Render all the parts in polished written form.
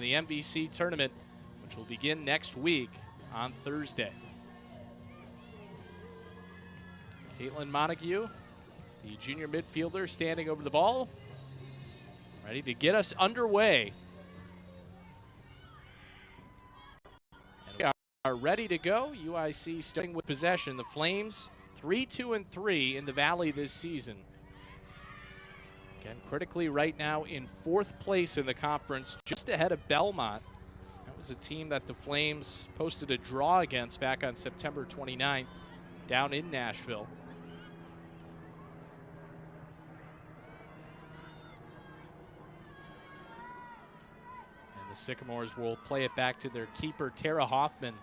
the MVC tournament, which will begin next week on Thursday. Caitlin Montague, the junior midfielder, standing over the ball, ready to get us underway. And we are ready to go. UIC starting with possession. The Flames 3-2-3 in the Valley this season. Again, critically right now in 4th place in the conference, just ahead of Belmont. That was a team that the Flames posted a draw against back on September 29th down in Nashville. And the Sycamores will play it back to their keeper, Tara Hoffman.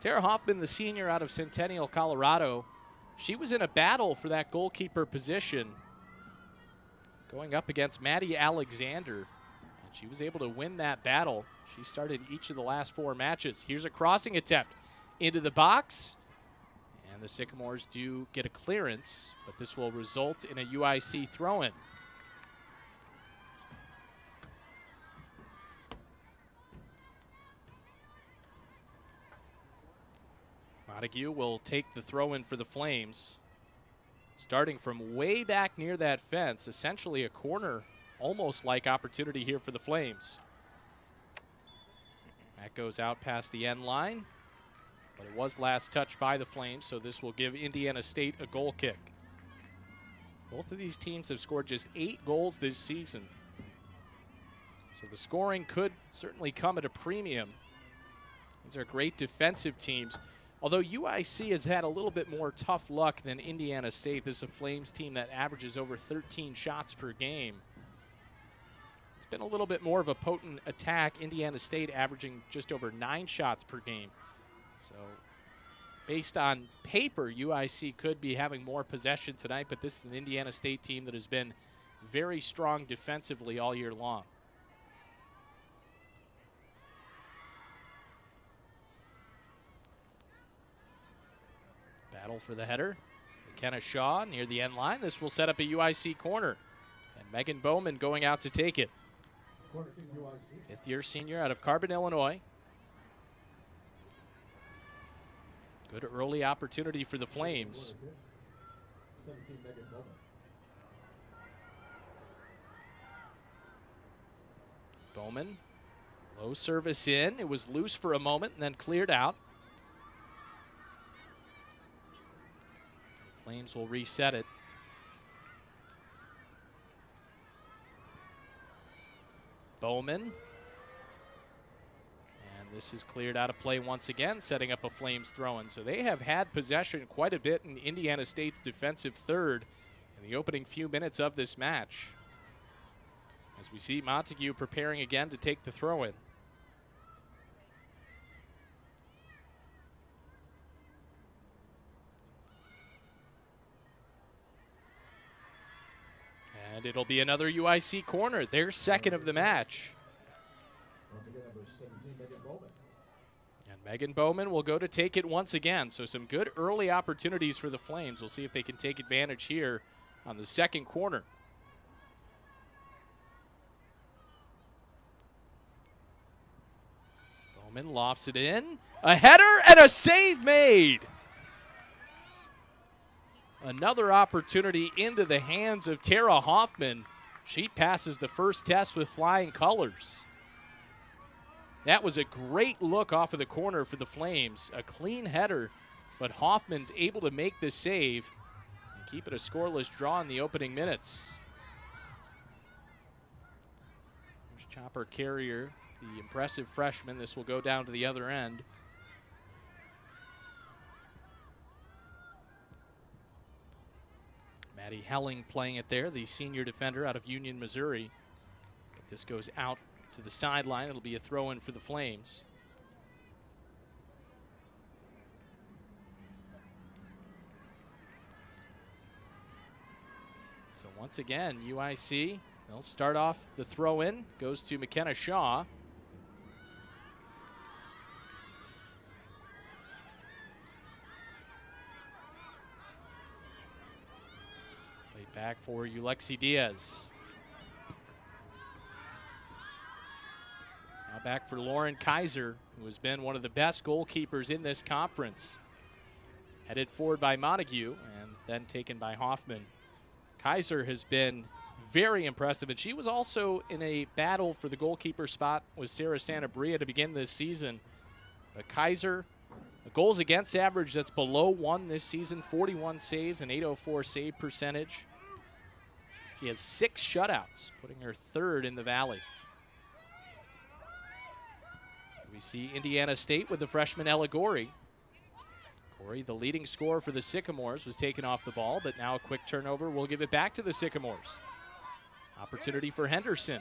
Tara Hoffman, the senior out of Centennial, Colorado, she was in a battle for that goalkeeper position, going up against Maddie Alexander, and she was able to win that battle. She started each of the last 4 matches. Here's a crossing attempt into the box, and the Sycamores do get a clearance, but this will result in a UIC throw-in. Montague will take the throw-in for the Flames. Starting from way back near that fence, essentially a corner, almost like opportunity here for the Flames. That goes out past the end line, but it was last touched by the Flames, so this will give Indiana State a goal kick. Both of these teams have scored just 8 goals this season, so the scoring could certainly come at a premium. These are great defensive teams. Although UIC has had a little bit more tough luck than Indiana State, this is a Flames team that averages over 13 shots per game. It's been a little bit more of a potent attack. Indiana State averaging just over 9 shots per game. So based on paper, UIC could be having more possession tonight, but this is an Indiana State team that has been very strong defensively all year long. Battle for the header. McKenna Shaw near the end line. This will set up a UIC corner. And Megan Bowman going out to take it. 5th-year senior out of Carbon, Illinois. Good early opportunity for the Flames. Bowman, low service in. It was loose for a moment and then cleared out. Flames will reset it. Bowman. And this is cleared out of play once again, setting up a Flames throw-in. So they have had possession quite a bit in Indiana State's defensive third in the opening few minutes of this match. As we see Montague preparing again to take the throw-in. And it'll be another UIC corner, their second of the match. And Megan Bowman will go to take it once again. So some good early opportunities for the Flames. We'll see if they can take advantage here on the second corner. Bowman lofts it in. A header and a save made. Another opportunity into the hands of Tara Hoffman. She passes the first test with flying colors. That was a great look off of the corner for the Flames. A clean header, but Hoffman's able to make the save and keep it a scoreless draw in the opening minutes. There's Chopper Carrier, the impressive freshman. This will go down to the other end. Maddie Helling playing it there, the senior defender out of Union, Missouri. But this goes out to the sideline. It'll be a throw-in for the Flames. So once again, UIC, they'll start off the throw-in. Goes to McKenna Shaw. Back for Ulexi Diaz. back for Lauren Kaiser, who has been one of the best goalkeepers in this conference. Headed forward by Montague and then taken by Hoffman. Kaiser has been very impressive, and she was also in a battle for the goalkeeper spot with Sarah Santabria to begin this season. But Kaiser, the goals against average that's below 1 this season, 41 saves and 804 save percentage. She has 6 shutouts, putting her 3rd in the Valley. We see Indiana State with the freshman Ella Gorey. Gorey, the leading scorer for the Sycamores, was taken off the ball, but now a quick turnover will give it back to the Sycamores. Opportunity for Henderson.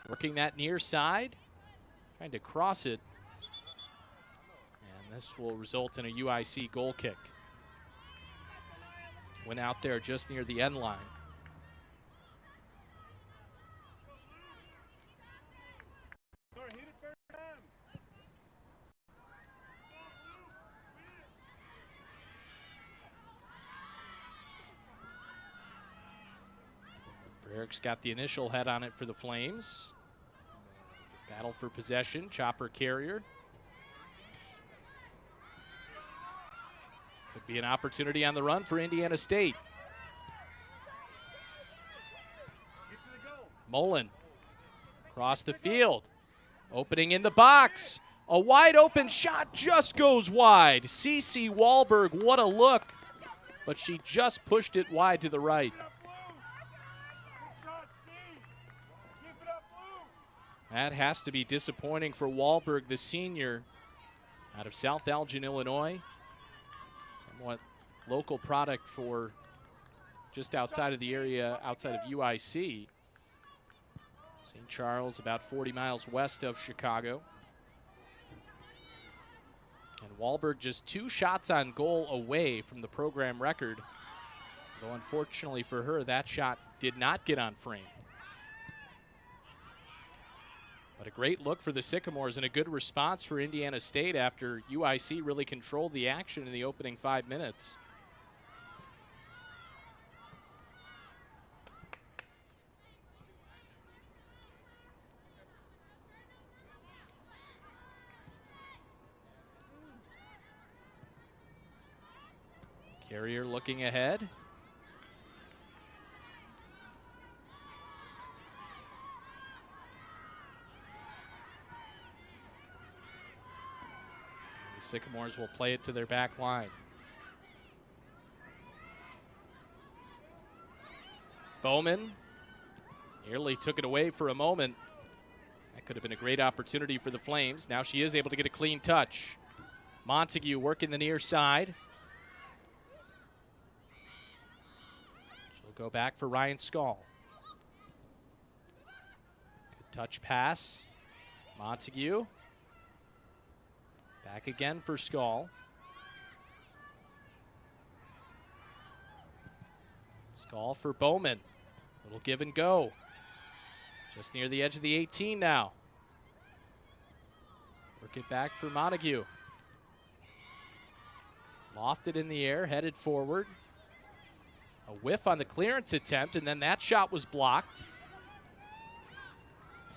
Working that near side, trying to cross it. And this will result in a UIC goal kick. Went out there just near the end line. Eric's got the initial head on it for the Flames. Battle for possession, Chopper Carrier. Could be an opportunity on the run for Indiana State. Mullen across the field. Opening in the box. A wide open shot just goes wide. Cece Wahlberg, what a look. But she just pushed it wide to the right. That has to be disappointing for Wahlberg, the senior out of South Elgin, Illinois. Somewhat local product for just outside of the area, outside of UIC. St. Charles, about 40 miles west of Chicago. And Wahlberg just 2 shots on goal away from the program record. Though unfortunately for her, that shot did not get on frame. But a great look for the Sycamores and a good response for Indiana State after UIC really controlled the action in the opening 5 minutes. Carrier looking ahead. Sycamores will play it to their back line. Bowman nearly took it away for a moment. That could have been a great opportunity for the Flames. Now she is able to get a clean touch. Montague working the near side. She'll go back for Ryan Skull. Good touch pass. Montague. Back again for Skull. Skull for Bowman. Little give and go. Just near the edge of the 18 now. Work it back for Montague. Lofted in the air, headed forward. A whiff on the clearance attempt, and then that shot was blocked.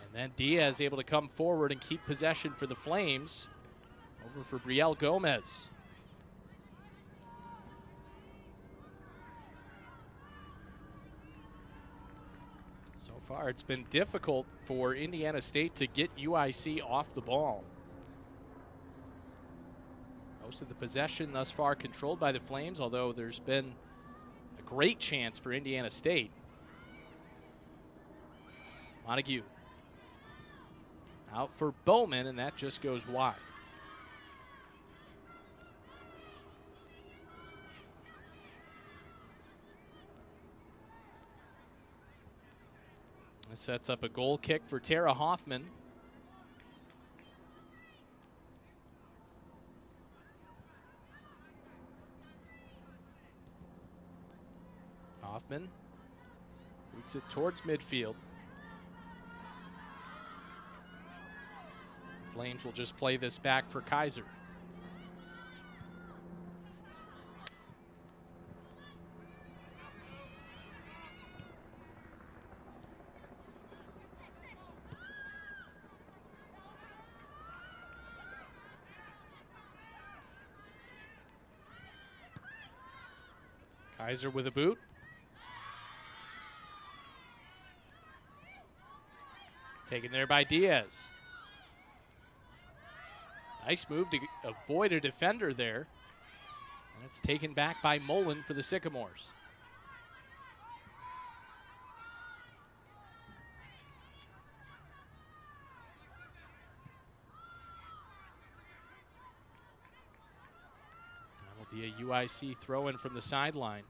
And then Diaz able to come forward and keep possession for the Flames. Over for Brielle Gomez. So far, it's been difficult for Indiana State to get UIC off the ball. Most of the possession thus far controlled by the Flames, although there's been a great chance for Indiana State. Montague out for Bowman, and that just goes wide. This sets up a goal kick for Tara Hoffman. Hoffman boots it towards midfield. Flames will just play this back for Kaiser. Kaiser with a boot. Taken there by Diaz. Nice move to avoid a defender there. And it's taken back by Mullen for the Sycamores. That'll be a UIC throw-in from the sideline.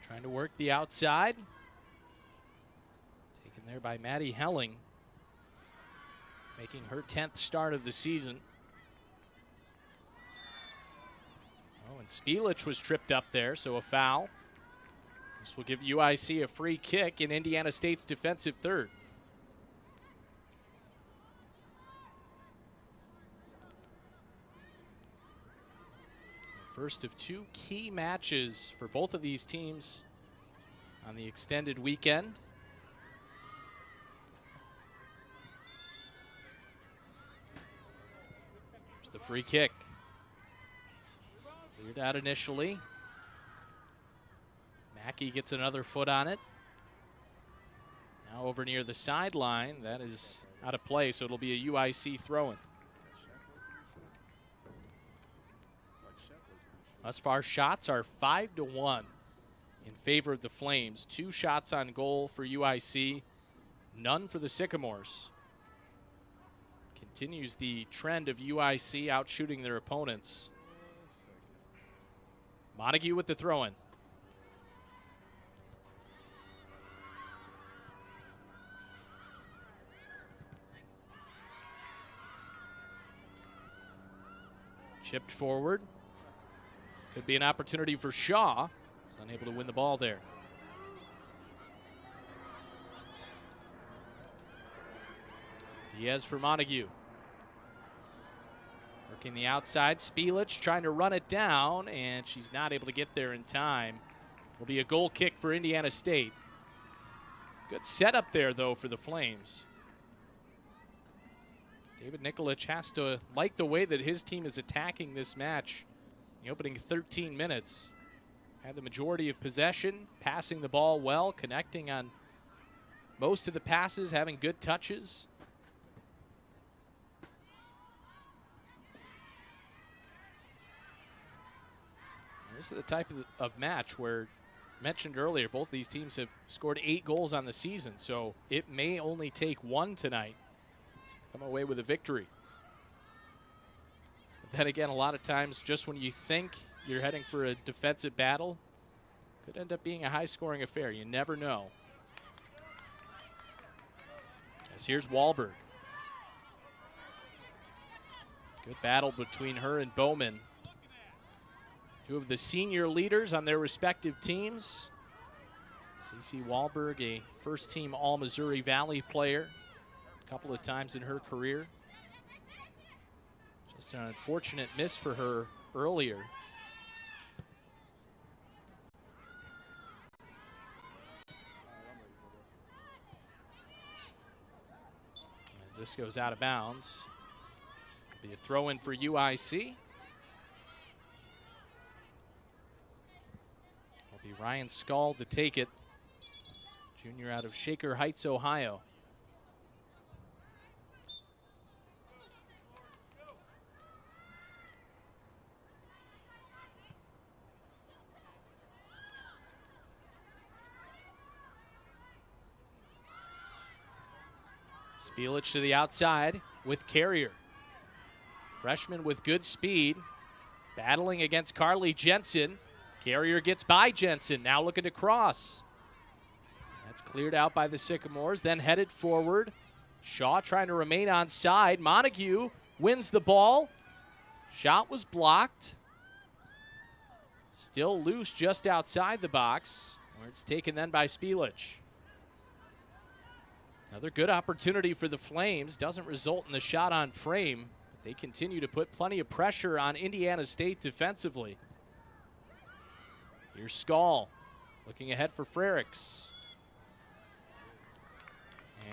Trying to work the outside. Taken there by Maddie Helling. Making her 10th start of the season. Oh, and Spielich was tripped up there, so a foul. This will give UIC a free kick in Indiana State's defensive third. First of two key matches for both of these teams on the extended weekend. Here's the free kick. Cleared out initially. Mackey gets another foot on it. Now over near the sideline. That is out of play, so it'll be a UIC throw-in. Thus far, shots are 5-1 in favor of the Flames. 2 shots on goal for UIC, none for the Sycamores. Continues the trend of UIC outshooting their opponents. Montague with the throw-in. Chipped forward. Could be an opportunity for Shaw. He's unable to win the ball there. Diaz for Montague. Working the outside. Spielich trying to run it down, and she's not able to get there in time. It'll be a goal kick for Indiana State. Good setup there, though, for the Flames. David Nikolic has to like the way that his team is attacking this match. The opening 13 minutes, had the majority of possession, passing the ball well, connecting on most of the passes, having good touches. This is the type of match where, mentioned earlier, both these teams have scored 8 goals on the season, so it may only take 1 tonight. Come away with a victory. Then again, a lot of times, just when you think you're heading for a defensive battle, could end up being a high-scoring affair. You never know. As here's Wahlberg. Good battle between her and Bowman. 2 of the senior leaders on their respective teams. CeCe Wahlberg, a first-team All-Missouri Valley player, a couple of times in her career. Just an unfortunate miss for her earlier. As this goes out of bounds, it'll be a throw-in for UIC. It'll be Ryan Skull to take it. Junior out of Shaker Heights, Ohio. Spielich to the outside with Carrier. Freshman with good speed, battling against Carly Jensen. Carrier gets by Jensen, now looking to cross. That's cleared out by the Sycamores, then headed forward. Shaw trying to remain on side. Montague wins the ball. Shot was blocked. Still loose just outside the box, where it's taken then by Spielich. Another good opportunity for the Flames. Doesn't result in the shot on frame. But they continue to put plenty of pressure on Indiana State defensively. Here's Skull looking ahead for Frericks.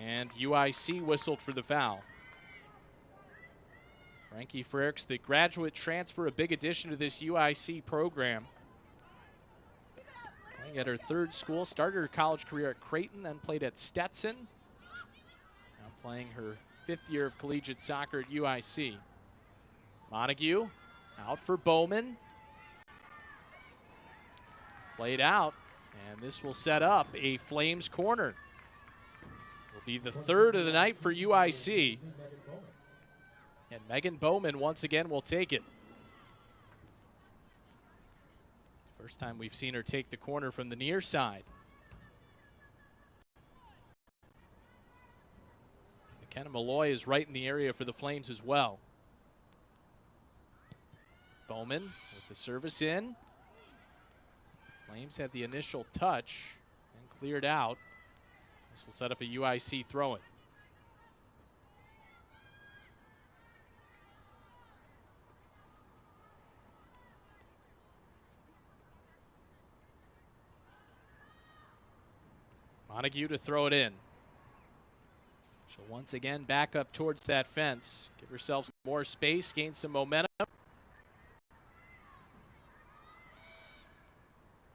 And UIC whistled for the foul. Frankie Frericks, the graduate transfer, a big addition to this UIC program. Playing at her third school, started her college career at Creighton, then played at Stetson. Now playing her 5th year of collegiate soccer at UIC. Montague out for Bowman. Played out, and this will set up a Flames corner. Will be the 3rd of the night for UIC. And Megan Bowman once again will take it. First time we've seen her take the corner from the near side. McKenna Malloy is right in the area for the Flames as well. Bowman with the service in. Flames had the initial touch and cleared out. This will set up a UIC throw-in. Montague to throw it in. She'll once again back up towards that fence, give herself some more space, gain some momentum.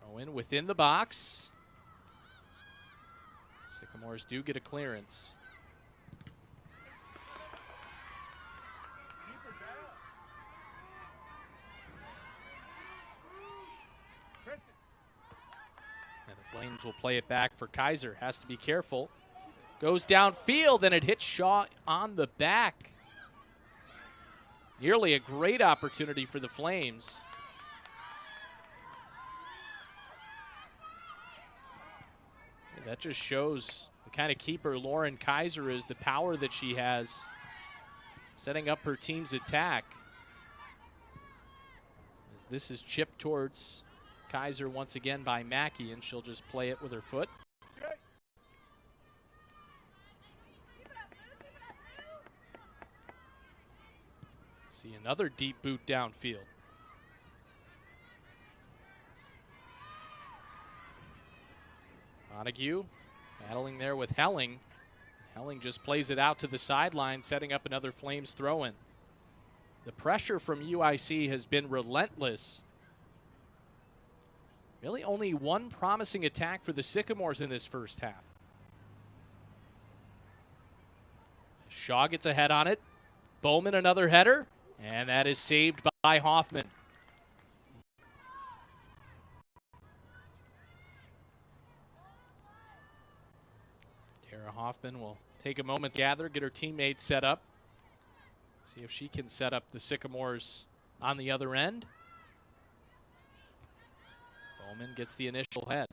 Throw in within the box. Sycamores do get a clearance. Flames will play it back for Kaiser. Has to be careful. Goes downfield, and it hits Shaw on the back. Nearly a great opportunity for the Flames. And that just shows the kind of keeper Lauren Kaiser is, the power that she has setting up her team's attack. As this is chipped towards Kaiser once again by Mackey, and she'll just play it with her foot. See another deep boot downfield. Montague battling there with Helling. Helling just plays it out to the sideline, setting up another Flames throw-in. The pressure from UIC has been relentless. Really only one promising attack for the Sycamores in this first half. Shaw gets a head on it. Bowman another header, and that is saved by Hoffman. Tara Hoffman will take a moment to gather, get her teammates set up. See if she can set up the Sycamores on the other end. Bowman gets the initial head.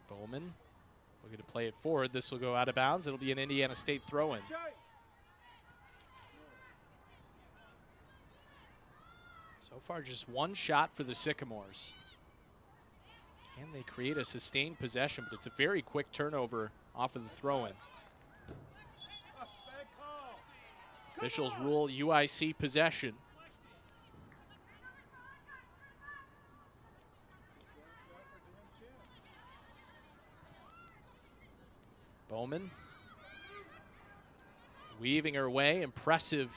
Bowman looking to play it forward. This will go out of bounds. It'll be an Indiana State throw-in. So far, just one shot for the Sycamores. Can they create a sustained possession? But it's a very quick turnover off of the throw-in. Officials rule UIC possession. Bowman weaving her way. Impressive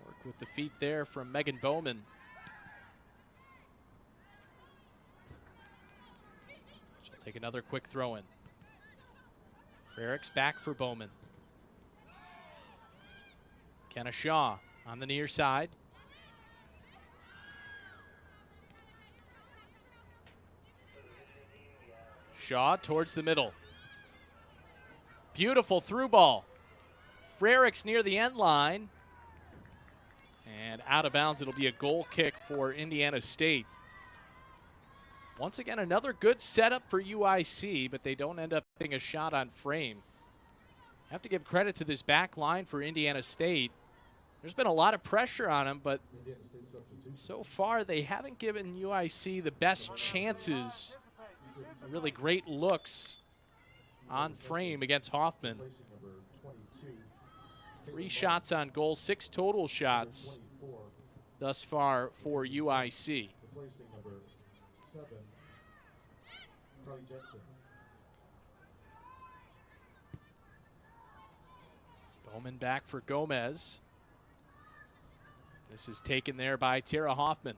work with the feet there from Megan Bowman. Take another quick throw-in. Frericks back for Bowman. Kenna Shaw on the near side. Shaw towards the middle. Beautiful through ball. Frericks near the end line. And out of bounds, it'll be a goal kick for Indiana State. Once again, another good setup for UIC, but they don't end up getting a shot on frame. Have to give credit to this back line for Indiana State. There's been a lot of pressure on them, but so far they haven't given UIC the best chances, really great looks on frame against Hoffman. 3 shots on goal, 6 total shots thus far for UIC. Bowman back for Gomez. This is taken there by Tara Hoffman.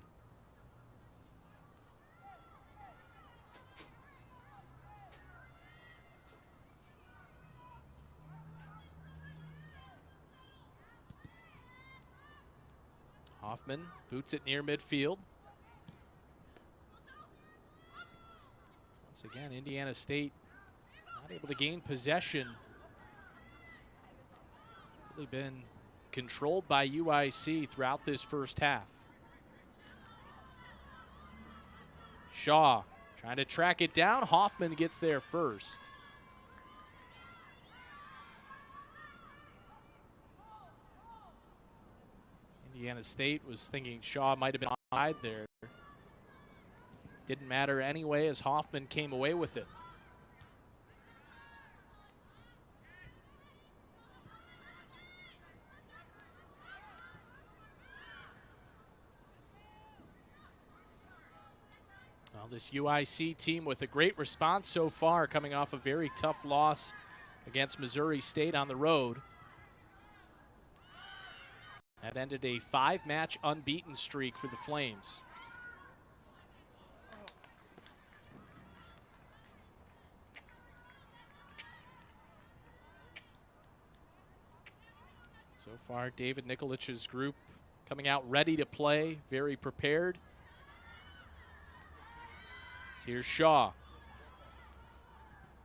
Hoffman boots it near midfield. Once again, Indiana State not able to gain possession. Really been controlled by UIC throughout this first half. Shaw trying to track it down. Hoffman gets there first. Indiana State was thinking Shaw might have been offside there. Didn't matter anyway as Hoffman came away with it. Well, this UIC team with a great response so far, coming off a very tough loss against Missouri State on the road. That ended a 5-match unbeaten streak for the Flames. So far, David Nikolich's group coming out ready to play, very prepared. So here's Shaw.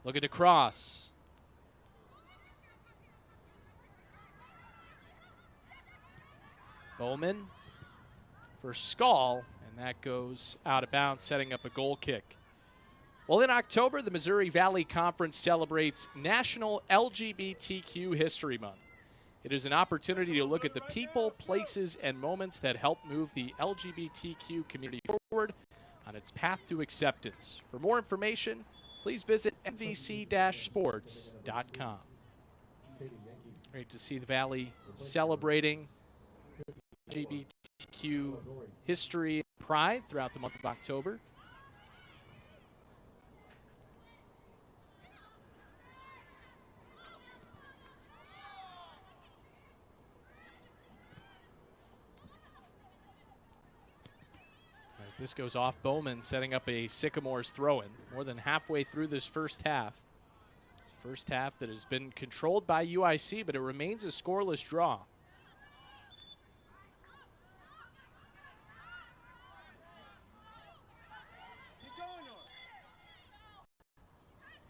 Looking to cross. Bowman for Skull, and that goes out of bounds, setting up a goal kick. Well, in October, the Missouri Valley Conference celebrates National LGBTQ History Month. It is an opportunity to look at the people, places, and moments that help move the LGBTQ community forward on its path to acceptance. For more information, please visit nvc-sports.com. Great to see the Valley celebrating LGBTQ history and pride throughout the month of October. As this goes off, Bowman setting up a Sycamores throw-in. More than halfway through this first half. It's a first half that has been controlled by UIC, but it remains a scoreless draw.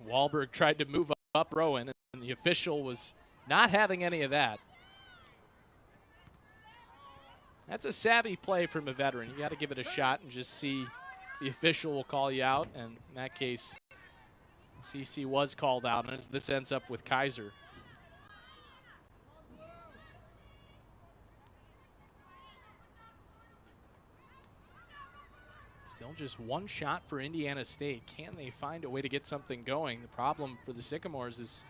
Wahlberg tried to move up Rowan, and the official was not having any of that. That's a savvy play from a veteran. You got to give it a shot and just see. The official will call you out, and in that case, CC was called out, and this ends up with Kaiser. Still just one shot for Indiana State. Can they find a way to get something going? The problem for the Sycamores is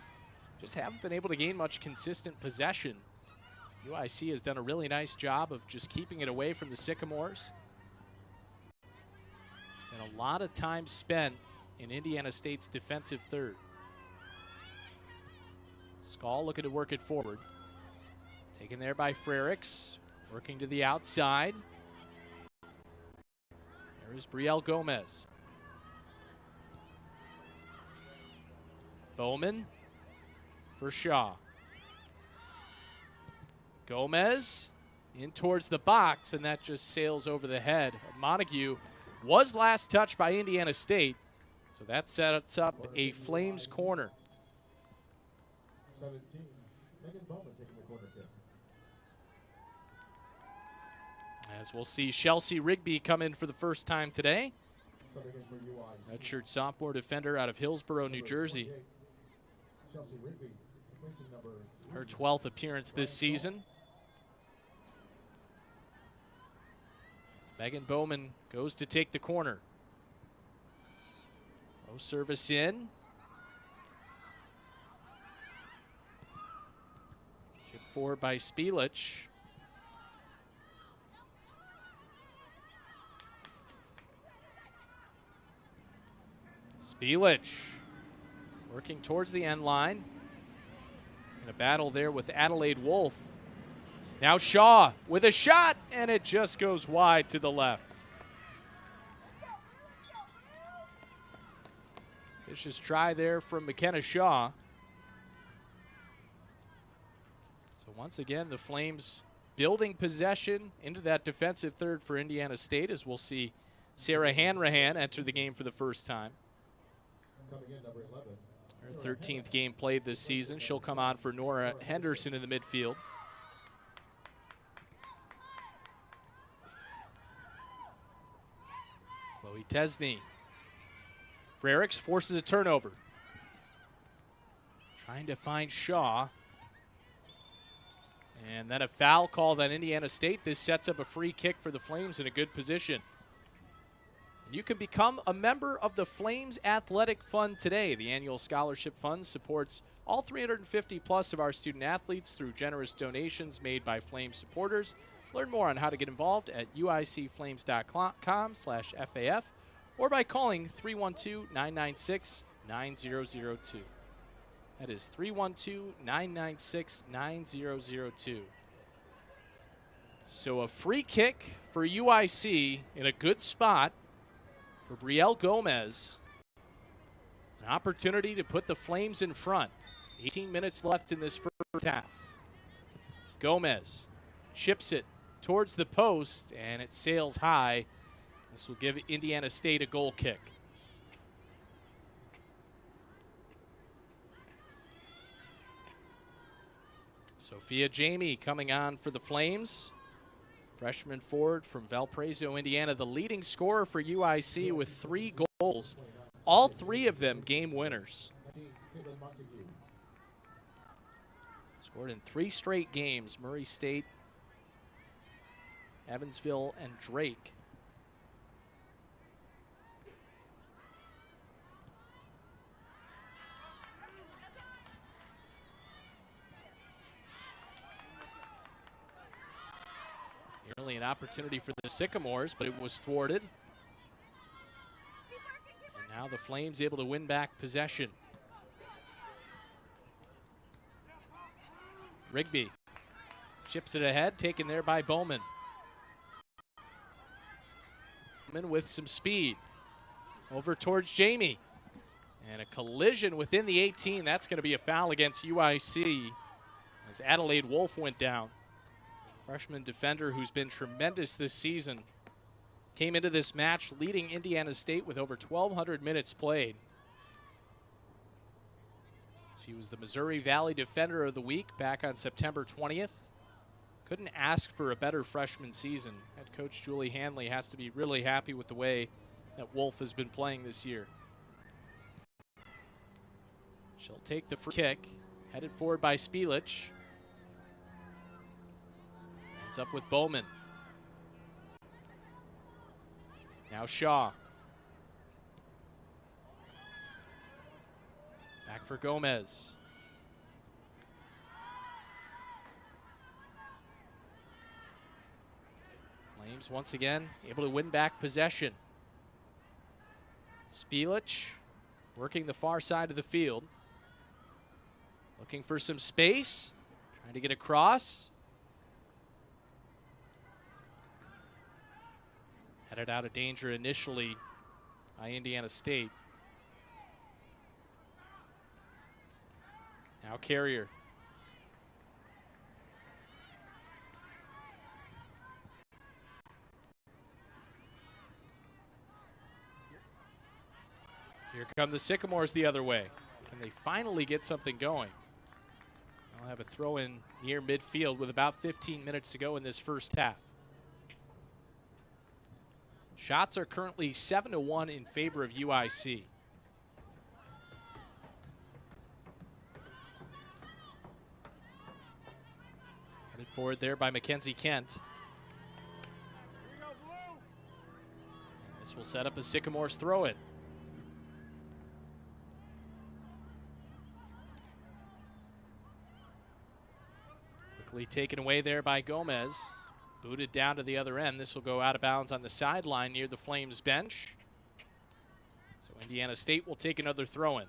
just haven't been able to gain much consistent possession. UIC has done a really nice job of just keeping it away from the Sycamores. And a lot of time spent in Indiana State's defensive third. Skull looking to work it forward. Taken there by Frericks, working to the outside. There is Brielle Gomez. Bowman for Shaw. Gomez in towards the box, and that just sails over the head of Montague. Was last touched by Indiana State, so that sets up a Flames corner. 17. Megan Bowman taking the corner kick. As we'll see Chelsea Rigby come in for the first time today. Redshirt sophomore defender out of Hillsborough, New Jersey. Her 12th appearance this season. Megan Bowman goes to take the corner. Low service in. Chip forward by Spielich. Spielich working towards the end line. In a battle there with Adelaide Wolf. Now Shaw with a shot, and it just goes wide to the left. Vicious try there from McKenna Shaw. So once again, the Flames building possession into that defensive third for Indiana State, as we'll see Sarah Hanrahan enter the game for the first time. Her 13th game played this season. She'll come on for Nora Henderson in the midfield. Chloe Tesney. Frericks forces a turnover. Trying to find Shaw. And then a foul called on Indiana State. This sets up a free kick for the Flames in a good position. And you can become a member of the Flames Athletic Fund today. The annual scholarship fund supports all 350 plus of our student athletes through generous donations made by Flames supporters. Learn more on how to get involved at uicflames.com/FAF or by calling 312-996-9002. That is 312-996-9002. So a free kick for UIC in a good spot for Brielle Gomez. An opportunity to put the Flames in front. 18 minutes left in this first half. Gomez chips it towards the post, and it sails high. This will give Indiana State a goal kick. Sophia Jamie coming on for the Flames. Freshman forward from Valparaiso, Indiana, the leading scorer for UIC with 3 goals. All 3 of them game winners. Scored in 3 straight games, Murray State, Evansville, and Drake. Nearly an opportunity for the Sycamores, but it was thwarted. And now the Flames able to win back possession. Rigby chips it ahead, taken there by Bowman. Bowman with some speed. Over towards Jamie. And a collision within the 18. That's going to be a foul against UIC as Adelaide Wolf went down. Freshman defender who's been tremendous this season. Came into this match leading Indiana State with over 1,200 minutes played. She was the Missouri Valley Defender of the Week back on September 20th. Couldn't ask for a better freshman season. Head coach Julie Hanley has to be really happy with the way that Wolf has been playing this year. She'll take the free kick, headed forward by Spielich. Ends up with Bowman. Now Shaw. Back for Gomez. Flames once again able to win back possession. Spielich working the far side of the field. Looking for some space. Trying to get across. Headed out of danger initially by Indiana State. Now Carrier. Here come the Sycamores the other way. Can they finally get something going? I'll have a throw in near midfield with about 15 minutes to go in this first half. Shots are currently 7-1 in favor of UIC. Headed forward there by Mackenzie Kent. And this will set up a Sycamores throw-in. Quickly taken away there by Gomez. Booted down to the other end. This will go out of bounds on the sideline near the Flames bench. So Indiana State will take another throw-in.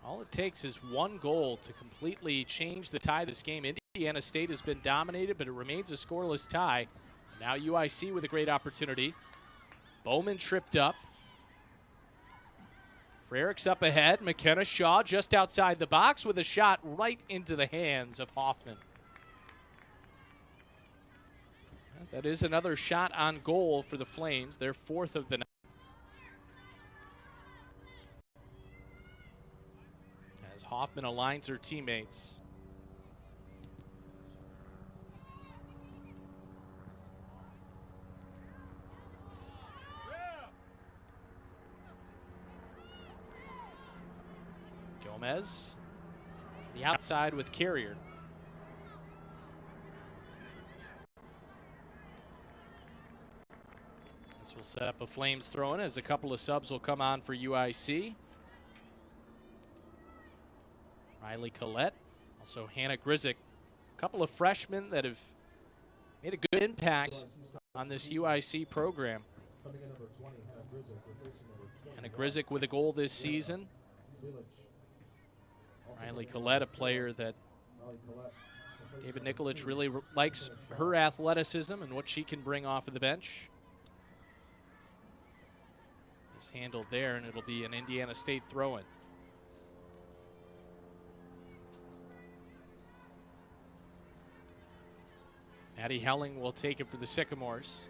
All it takes is one goal to completely change the tide of this game. Indiana State has been dominated, but it remains a scoreless tie. Now UIC with a great opportunity. Bowman tripped up. Frericks up ahead. McKenna Shaw just outside the box with a shot right into the hands of Hoffman. That is another shot on goal for the Flames, their fourth of the night. As Hoffman aligns her teammates. Gomez to the outside with Carrier. This will set up a Flames throw-in as a couple of subs will come on for UIC. Riley Collette, also Hannah Grizik. A couple of freshmen that have made a good impact on this UIC program. Hannah Grizik with a goal this season. Riley Collette, a player that David Nikolic really likes her athleticism and what she can bring off of the bench. It's handled there, and it'll be an Indiana State throw-in. Maddie Helling will take it for the Sycamores.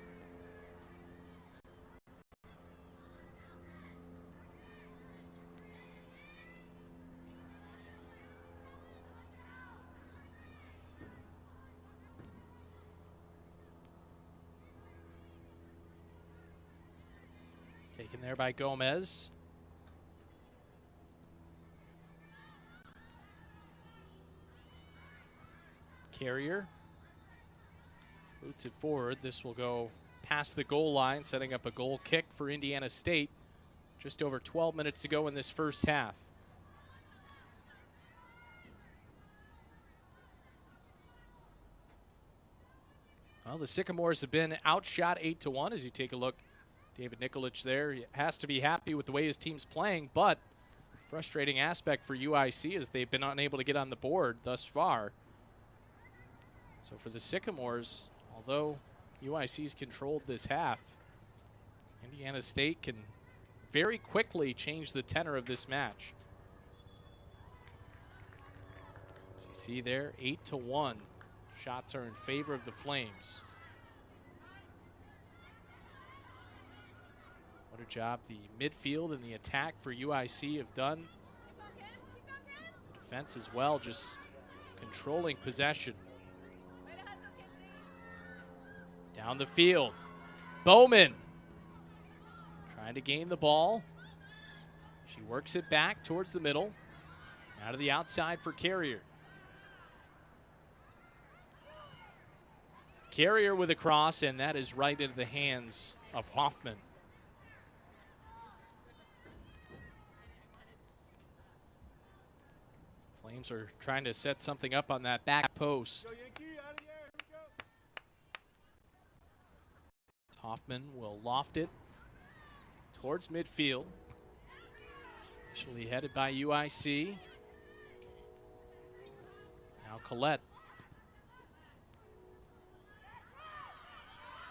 Taken there by Gomez. Carrier boots it forward. This will go past the goal line, setting up a goal kick for Indiana State. Just over 12 minutes to go in this first half. Well, the Sycamores have been outshot 8-1 as you take a look. David Nikolic there has to be happy with the way his team's playing, but frustrating aspect for UIC is they've been unable to get on the board thus far. So for the Sycamores, although UIC's controlled this half, Indiana State can very quickly change the tenor of this match. As you see there, 8-1. Shots are in favor of the Flames. What a job the midfield and the attack for UIC have done. The defense as well, just controlling possession. Down the field, Bowman trying to gain the ball. She works it back towards the middle. Now to the outside for Carrier. Carrier with a cross, and that is right into the hands of Hoffman. Flames are trying to set something up on that back post. Hoffman will loft it towards midfield. Initially headed by UIC. Now Collette.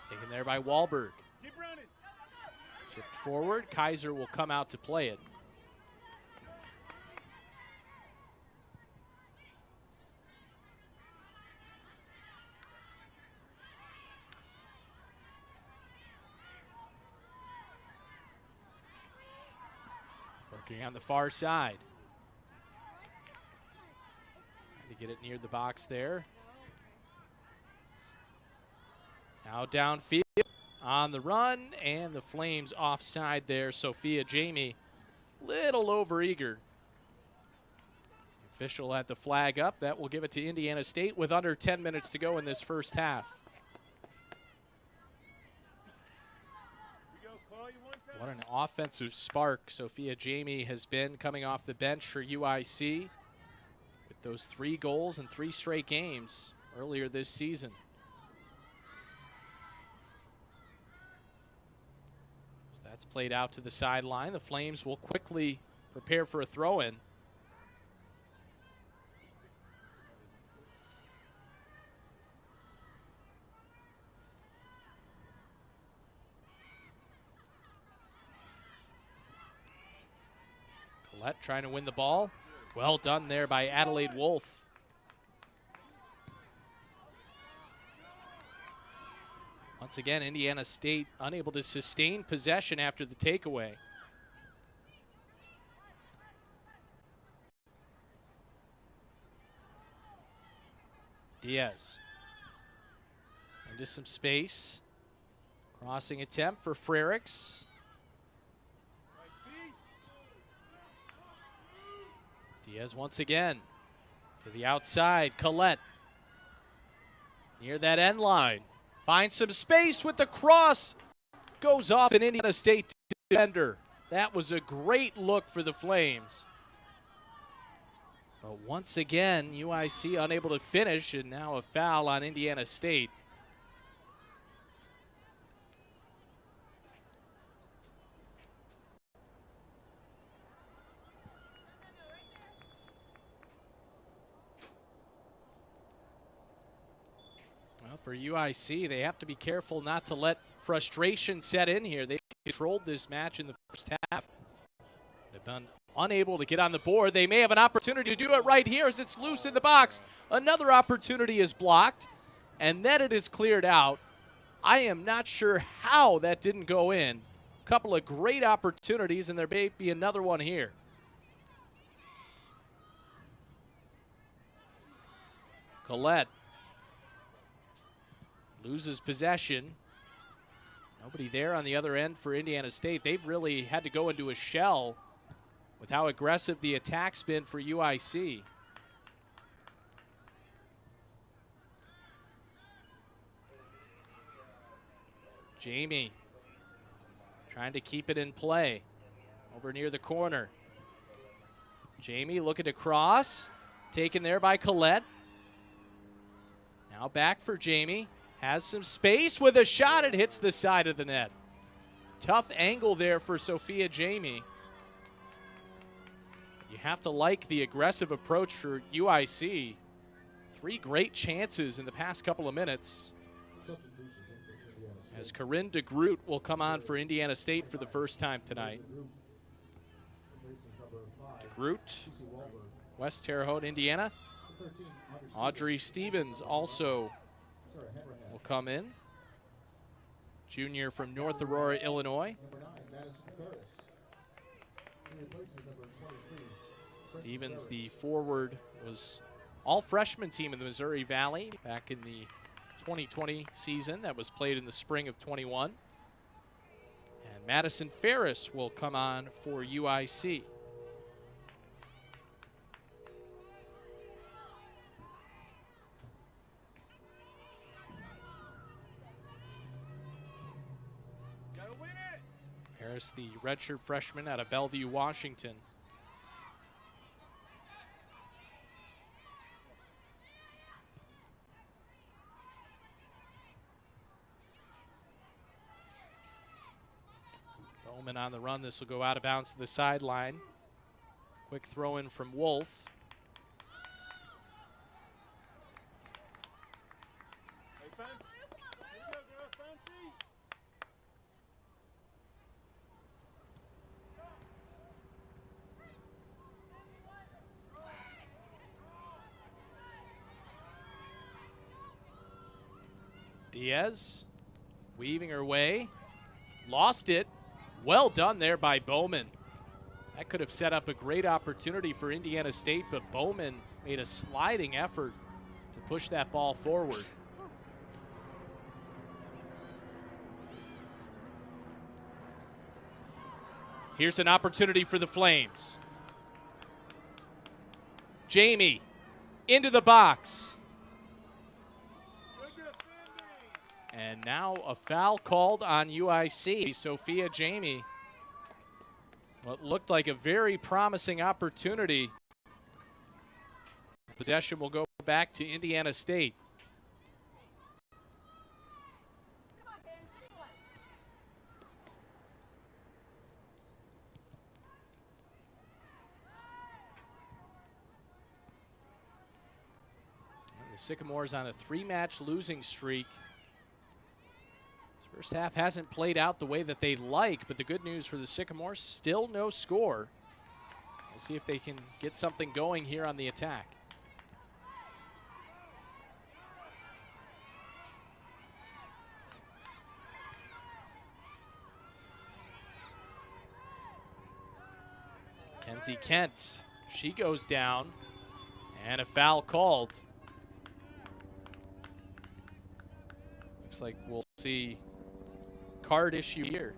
Taken there by Wahlberg. Chipped forward. Kaiser will come out to play it. Working on the far side. get it near the box there. Now downfield on the run, and the Flames offside there. Sophia Jamie, little overeager. Official had the flag up. That will give it to Indiana State with under 10 minutes to go in this first half. What an offensive spark Sophia Jamie has been coming off the bench for UIC with those 3 goals in 3 straight games earlier this season. So that's played out to the sideline. The Flames will quickly prepare for a throw-in. Collette trying to win the ball. Well done there by Adelaide Wolf. Once again, Indiana State unable to sustain possession after the takeaway. Diaz into some space. Crossing attempt for Frericks. Diaz once again to the outside. Collette near that end line. Finds some space with the cross. Goes off an Indiana State defender. That was a great look for the Flames. But once again, UIC unable to finish, and now a foul on Indiana State. For UIC, they have to be careful not to let frustration set in here. They controlled this match in the first half. They've been unable to get on the board. They may have an opportunity to do it right here as it's loose in the box. Another opportunity is blocked, and then it is cleared out. I am not sure how that didn't go in. A couple of great opportunities, and there may be another one here. Collette loses possession. Nobody there on the other end for Indiana State. They've really had to go into a shell with how aggressive the attack's been for UIC. Jamie trying to keep it in play over near the corner. Jamie looking to cross. Taken there by Collette. Now back for Jamie. Has some space with a shot. It hits the side of the net. Tough angle there for Sophia Jamie. You have to like the aggressive approach for UIC. 3 great chances in the past couple of minutes. As Corinne DeGroot will come on for Indiana State for the first time tonight. DeGroot, West Terre Haute, Indiana. Audrey Stevens also will come in. Junior from North Aurora, Illinois. Stevens, the forward, was all freshman team in the Missouri Valley back in the 2020 season that was played in the spring of 21. And Madison Ferris will come on for UIC. Ferris, the redshirt freshman out of Bellevue, Washington. Bowman on the run. This will go out of bounds to the sideline. Quick throw in from Wolf. Diaz weaving her way. Lost it. Well done there by Bowman. That could have set up a great opportunity for Indiana State, but Bowman made a sliding effort to push that ball forward. Here's an opportunity for the Flames. Jamie into the box. And now a foul called on UIC. Sophia Jamie. What looked like a very promising opportunity. Possession will go back to Indiana State. The Sycamores on a 3-match losing streak. This first half hasn't played out the way that they like, but the good news for the Sycamores, still no score. We'll see if they can get something going here on the attack. Kenzie Kent, she goes down, and a foul called. Looks like we'll see card issue here.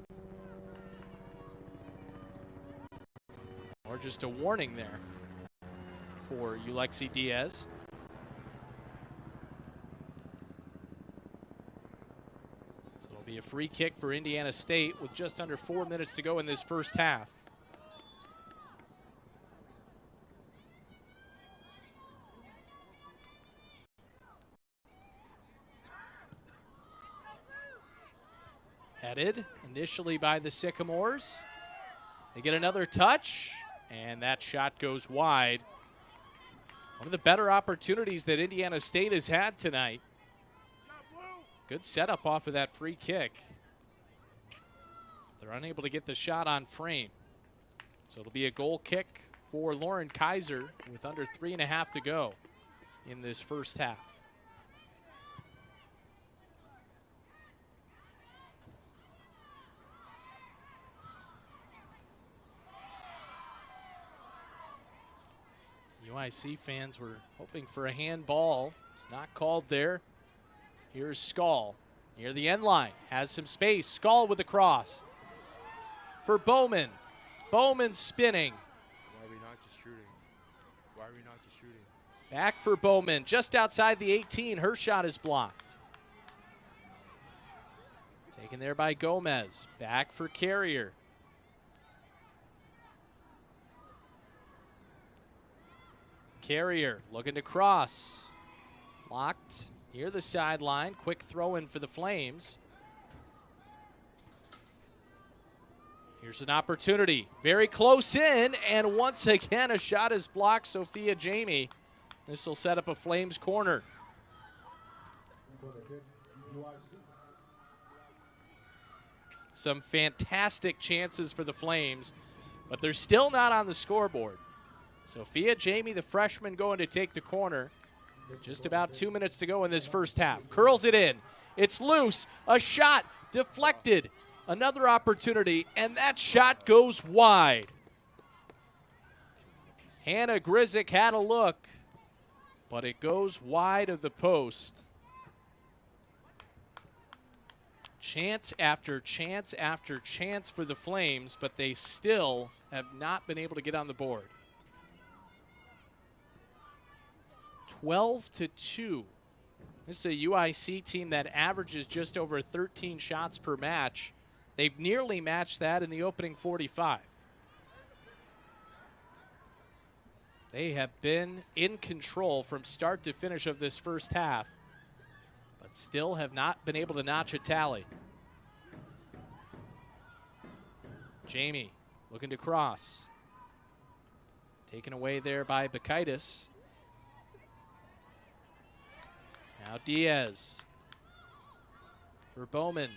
Or just a warning there for Ulexi Diaz. So it'll be a free kick for Indiana State with just under 4 minutes to go in this first half. Headed initially by the Sycamores. They get another touch, and that shot goes wide. One of the better opportunities that Indiana State has had tonight. Good setup off of that free kick. They're unable to get the shot on frame. So it'll be a goal kick for Lauren Kaiser with under 3.5 to go in this first half. UIC fans were hoping for a handball. It's not called there. Here's Skull near the end line. Has some space. Skull with a cross for Bowman. Bowman spinning. Why are we not just shooting? Why are we not just shooting? Back for Bowman. Just outside the 18. Her shot is blocked. Taken there by Gomez. Back for Carrier. Carrier looking to cross. Blocked near the sideline. Quick throw in for the Flames. Here's an opportunity. Very close in, and once again a shot is blocked. Sophia Jamie. This will set up a Flames corner. Some fantastic chances for the Flames, but they're still not on the scoreboard. Sophia Jamie, the freshman, going to take the corner. Just about 2 minutes to go in this first half. Curls it in. It's loose. A shot deflected. Another opportunity, and that shot goes wide. Hannah Grizik had a look, but it goes wide of the post. Chance after chance after chance for the Flames, but they still have not been able to get on the board. 12-2. This is a UIC team that averages just over 13 shots per match. They've nearly matched that in the opening 45. They have been in control from start to finish of this first half, but still have not been able to notch a tally. Jamie looking to cross. Taken away there by Bakaitis. Now Diaz for Bowman.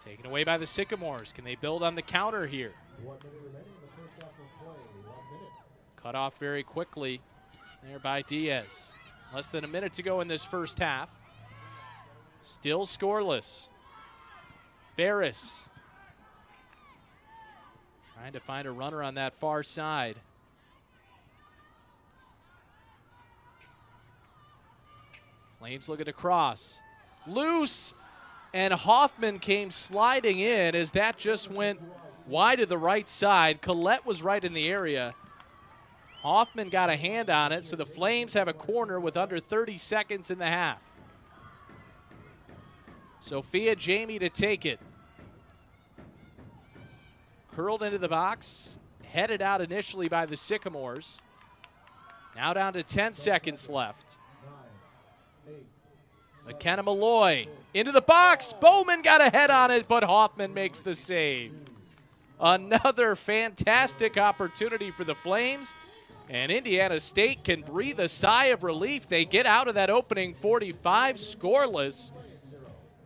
Taken away by the Sycamores. Can they build on the counter here? 1 minute remaining in the first half of play. 1 minute. Cut off very quickly there by Diaz. Less than a minute to go in this first half. Still scoreless. Ferris trying to find a runner on that far side. Flames looking to cross. Loose, and Hoffman came sliding in as that just went wide to the right side. Collette was right in the area. Hoffman got a hand on it, so the Flames have a corner with under 30 seconds in the half. Sophia Jamie to take it. Curled into the box, headed out initially by the Sycamores. Now down to 10 seconds left. McKenna Malloy into the box. Bowman got a head on it, but Hoffman makes the save. Another fantastic opportunity for the Flames, and Indiana State can breathe a sigh of relief. They get out of that opening 45 scoreless.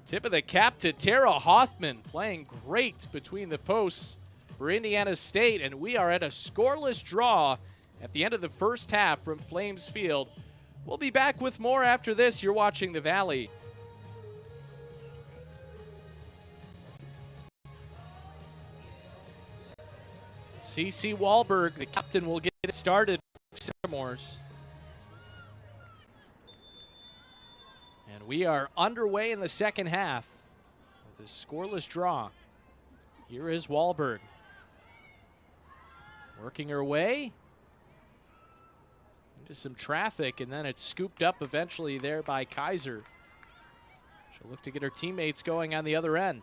Tip of the cap to Tara Hoffman, playing great between the posts for Indiana State, and we are at a scoreless draw at the end of the first half from Flames Field. We'll be back with more after this. You're watching The Valley. CC Wahlberg, the captain, will get it started with Sycamores. And we are underway in the second half with a scoreless draw. Here is Wahlberg. Working her way into some traffic, and then it's scooped up eventually there by Kaiser. She'll look to get her teammates going on the other end.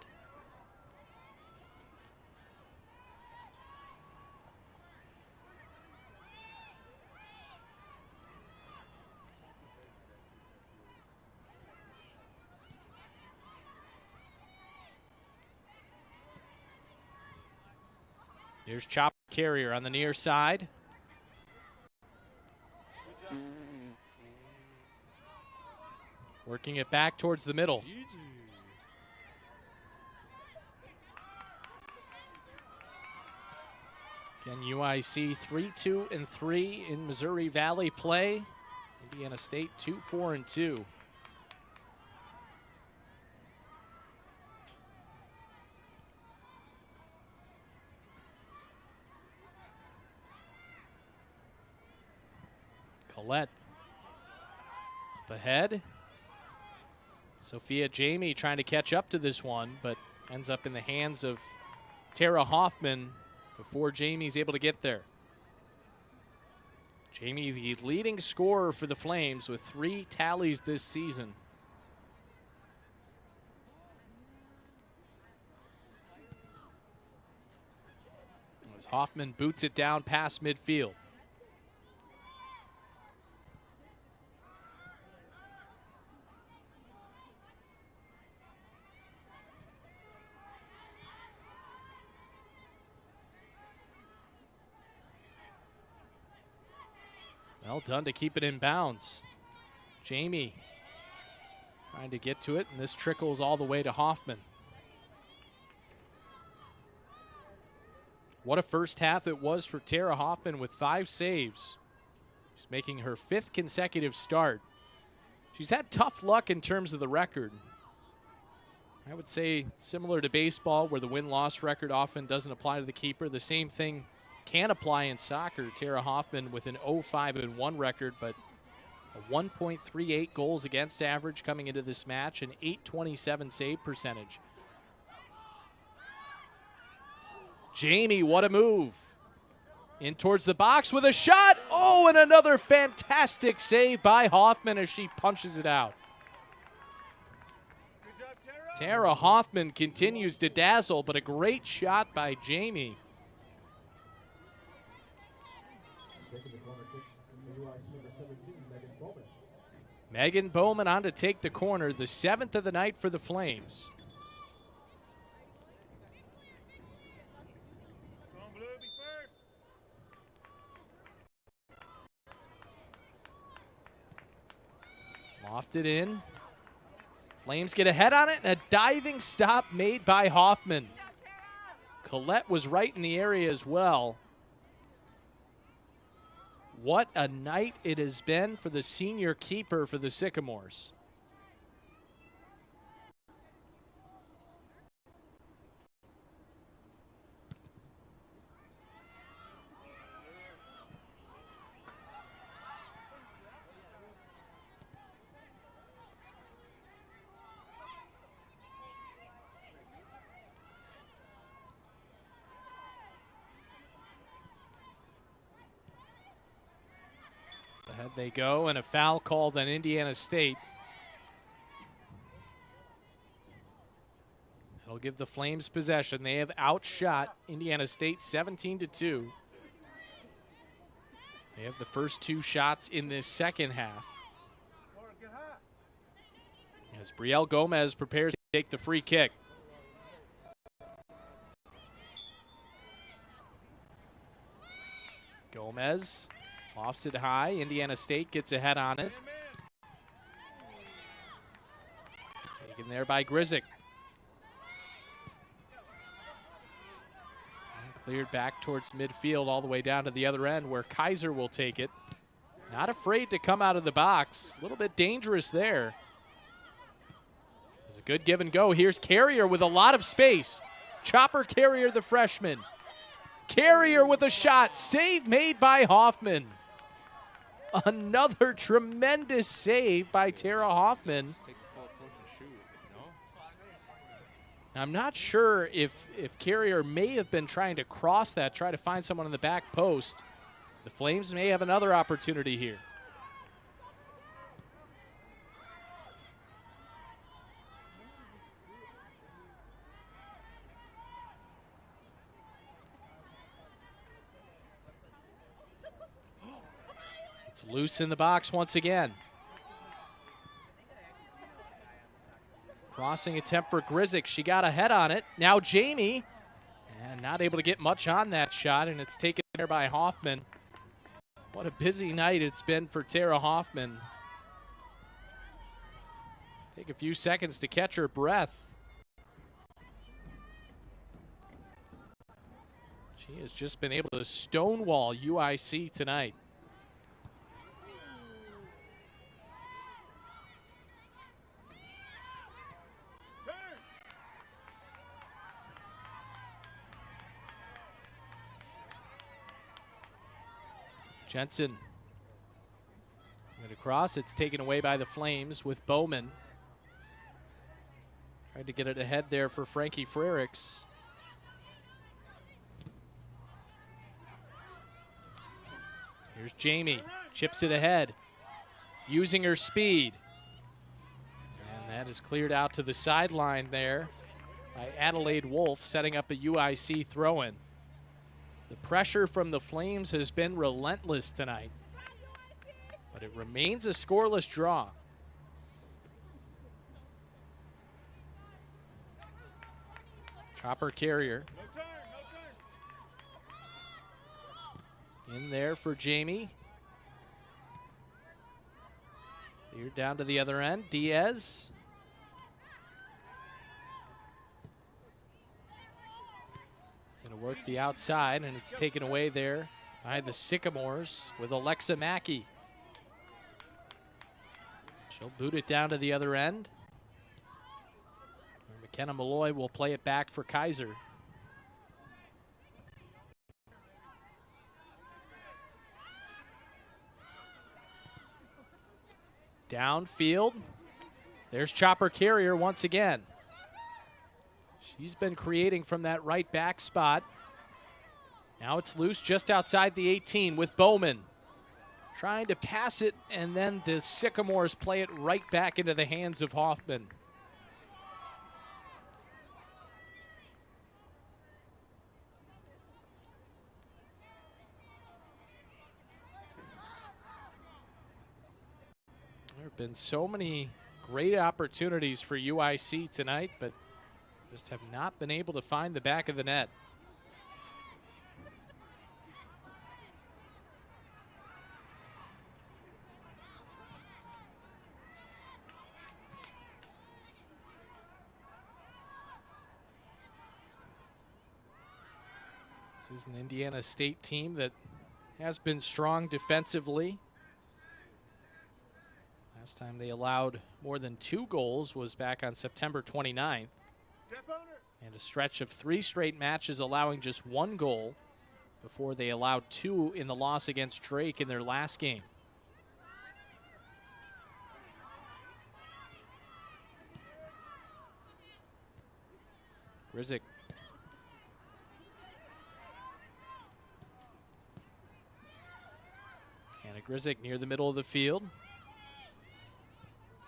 Here's Chopper Carrier on the near side. Working it back towards the middle. Again, UIC 3-2-3 in Missouri Valley play. Indiana State 2-4-2. Collette up ahead. Sophia Jamie trying to catch up to this one, but ends up in the hands of Tara Hoffman before Jamie's able to get there. Jamie, the leading scorer for the Flames with 3 tallies this season. As Hoffman boots it down past midfield. Well done to keep it in bounds. Jamie trying to get to it, and this trickles all the way to Hoffman. What a first half it was for Tara Hoffman with 5 saves. She's making her 5th consecutive start. She's had tough luck in terms of the record. I would say similar to baseball, where the win-loss record often doesn't apply to the keeper. The same thing can apply in soccer. Tara Hoffman with an 0-5-1 record, but a 1.38 goals against average coming into this match, an .827 save percentage. Jamie, what a move. In towards the box with a shot. Oh, and another fantastic save by Hoffman as she punches it out. Tara Hoffman continues to dazzle, but a great shot by Jamie. Megan Bowman on to take the corner, the 7th of the night for the Flames. Lofted in. Flames get a head on it, and a diving stop made by Hoffman. Collette was right in the area as well. What a night it has been for the senior keeper for the Sycamores. Ahead they go, and a foul called on Indiana State. That'll give the Flames possession. They have outshot Indiana State 17-2. They have the first 2 shots in this second half. As Brielle Gomez prepares to take the free kick. Gomez offs it high. Indiana State gets ahead on it. Taken there by Grizik. And cleared back towards midfield all the way down to the other end where Kaiser will take it. Not afraid to come out of the box. A little bit dangerous there. It's a good give and go. Here's Carrier with a lot of space. Chopper Carrier, the freshman. Carrier with a shot. Save made by Hoffman. Another tremendous save by Tara Hoffman. I'm not sure if Carrier may have been trying to cross that, try to find someone in the back post. The Flames may have another opportunity here. It's loose in the box once again. Crossing attempt for Grizik. She got ahead on it. Now Jamie, and not able to get much on that shot, and it's taken there by Hoffman. What a busy night it's been for Tara Hoffman. Take a few seconds to catch her breath. She has just been able to stonewall UIC tonight. Jensen. Across, it's taken away by the Flames with Bowman. Tried to get it ahead there for Frankie Frericks. Here's Jamie, chips it ahead, using her speed. And that is cleared out to the sideline there by Adelaide Wolf, setting up a UIC throw-in. The pressure from the Flames has been relentless tonight, but it remains a scoreless draw. Chopper Carrier. In there for Jamie. Cleared down to the other end. Diaz. Going to work the outside, and it's taken away there by the Sycamores with Alexa Mackey. She'll boot it down to the other end. McKenna Malloy will play it back for Kaiser. Downfield. There's Chopper Carrier once again. She's been creating from that right back spot. Now it's loose just outside the 18 with Bowman. Trying to pass it, and then the Sycamores play it right back into the hands of Hoffman. There have been so many great opportunities for UIC tonight, but just have not been able to find the back of the net. This is an Indiana State team that has been strong defensively. Last time they allowed more than 2 goals was back on September 29th. And a stretch of 3 straight matches allowing just 1 goal before they allowed 2 in the loss against Drake in their last game. Grizik. And Grizik near the middle of the field.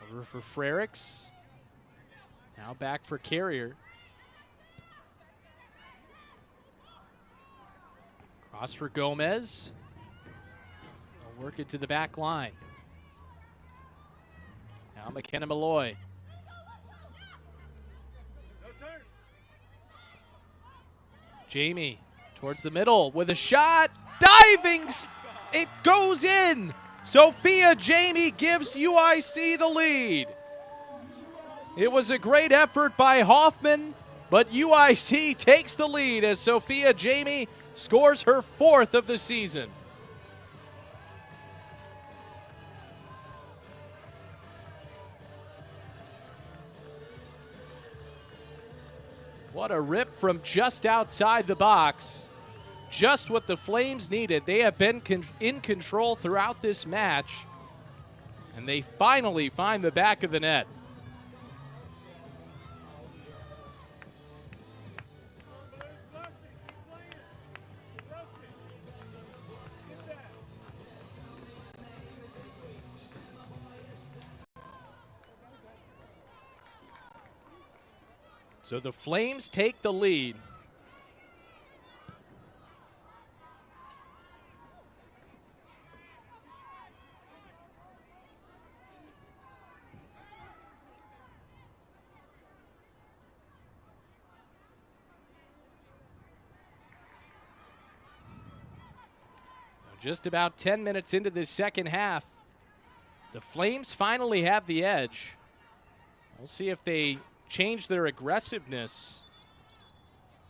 Over for Frericks. Now back for Carrier. Cross for Gomez. They'll work it to the back line. Now McKenna Malloy. Jamie towards the middle with a shot. Diving. It goes in. Sophia Jamie gives UIC the lead. It was a great effort by Hoffman, but UIC takes the lead as Sophia Jamie scores her 4th of the season. What a rip from just outside the box. Just what the Flames needed. They have been in control throughout this match, and they finally find the back of the net. So the Flames take the lead. Just about 10 minutes into this second half, the Flames finally have the edge. We'll see if they change their aggressiveness.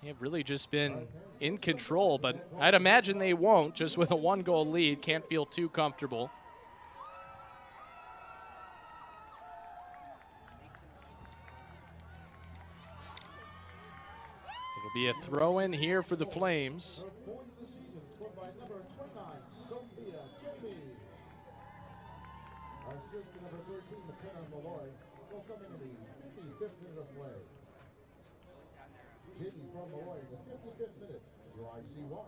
They have really just been in control, but I'd imagine they won't. Just with a 1-goal lead, can't feel too comfortable. So it'll be a throw-in here for the Flames. Assist to number 13, McKenna Malloy, will come in the 55th minute of play. Jamie from Malloy in the 55th minute. UIC 1,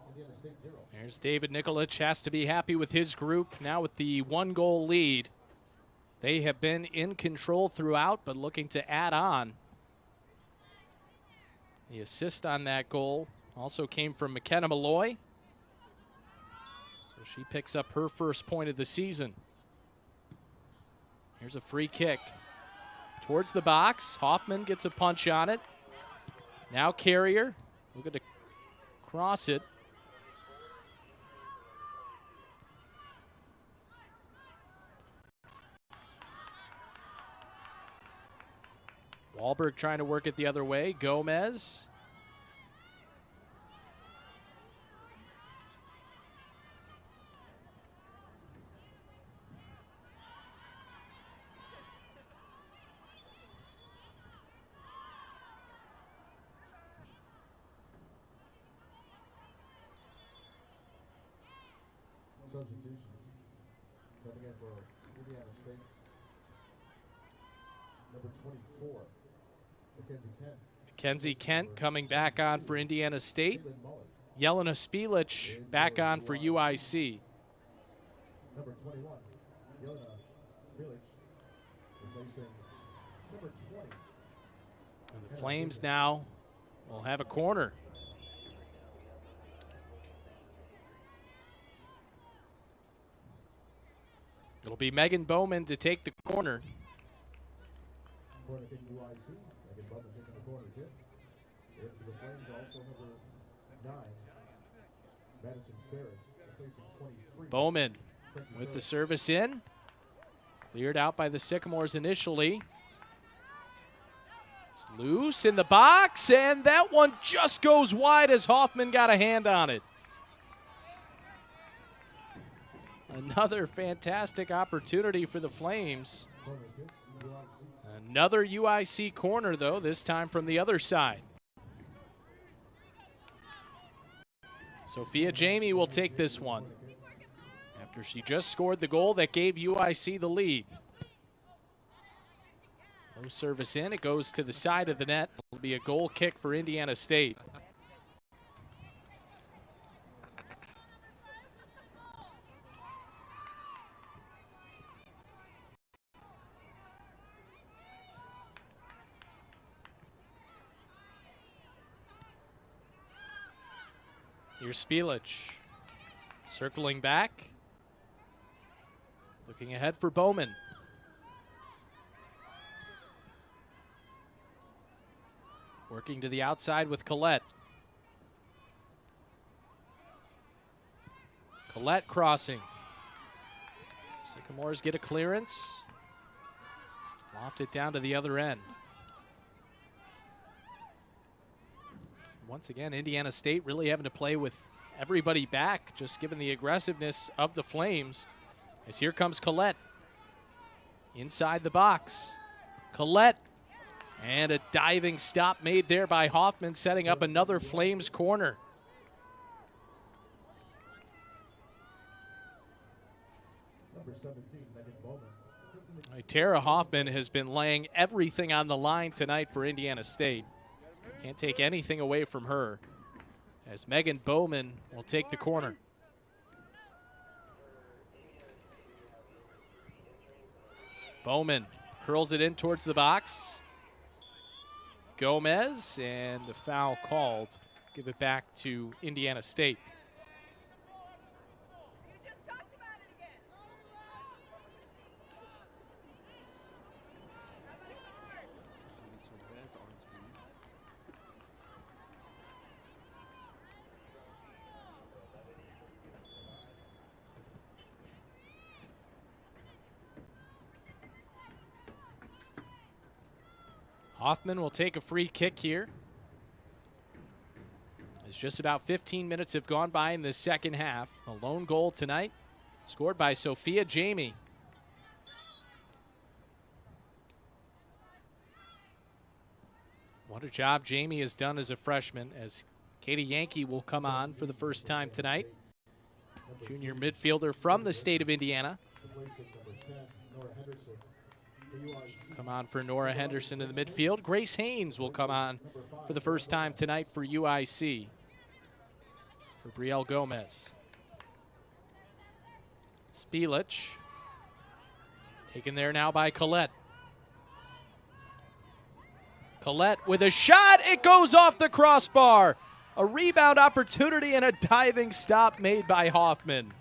Indiana State 0. There's David Nikolic, has to be happy with his group. Now with the 1-goal lead. They have been in control throughout, but looking to add on. The assist on that goal also came from McKenna Malloy. So she picks up her first point of the season. Here's a free kick towards the box. Hoffman gets a punch on it. Now Carrier, looking to cross it. Wahlberg trying to work it the other way. Gomez. Substitutions. Coming in for Indiana State. Number 24, Mackenzie Kent. Mackenzie Kent coming back on for Indiana State. Caitlin Mullen. Jelena Spilic back on for UIC. Number 21, Jelena Spilic, replacing number 20. And the Flames now will have a corner. It'll be Megan Bowman to take the corner. Corner kick to UIC. Megan Bowman taking the corner kick. There for the Flames, also number 9, Madison Ferris, replacing 23. Bowman with the service in. Cleared out by the Sycamores initially. It's loose in the box, and that one just goes wide as Hoffman got a hand on it. Another fantastic opportunity for the Flames. Another UIC corner, though, this time from the other side. Sophia Jamie will take this one after she just scored the goal that gave UIC the lead. No service in. It goes to the side of the net. It'll be a goal kick for Indiana State. Here's Spielich. Circling back. Looking ahead for Bowman. Working to the outside with Collette. Collette crossing. Sycamores get a clearance. Loft it down to the other end. Once again, Indiana State really having to play with everybody back, just given the aggressiveness of the Flames. As here comes Collette. Inside the box. Collette. And a diving stop made there by Hoffman, setting up another Flames corner. Number 17, Megan Bowman. Tara Hoffman has been laying everything on the line tonight for Indiana State. Can't take anything away from her, as Megan Bowman will take the corner. Bowman curls it in towards the box. Gomez, and the foul called. Give it back to Indiana State. Hoffman will take a free kick here. As just about 15 minutes have gone by in the second half. A lone goal tonight, scored by Sophia Jamie. What a job Jamie has done as a freshman, as Katie Yankee will come on for the first time tonight. Junior midfielder from the state of Indiana. Come on for Nora Henderson in the midfield. Grace Haynes will come on for the first time tonight for UIC. For Brielle Gomez. Spielich. Taken there now by Collette. Collette with a shot. It goes off the crossbar. A rebound opportunity and a diving stop made by Hoffman.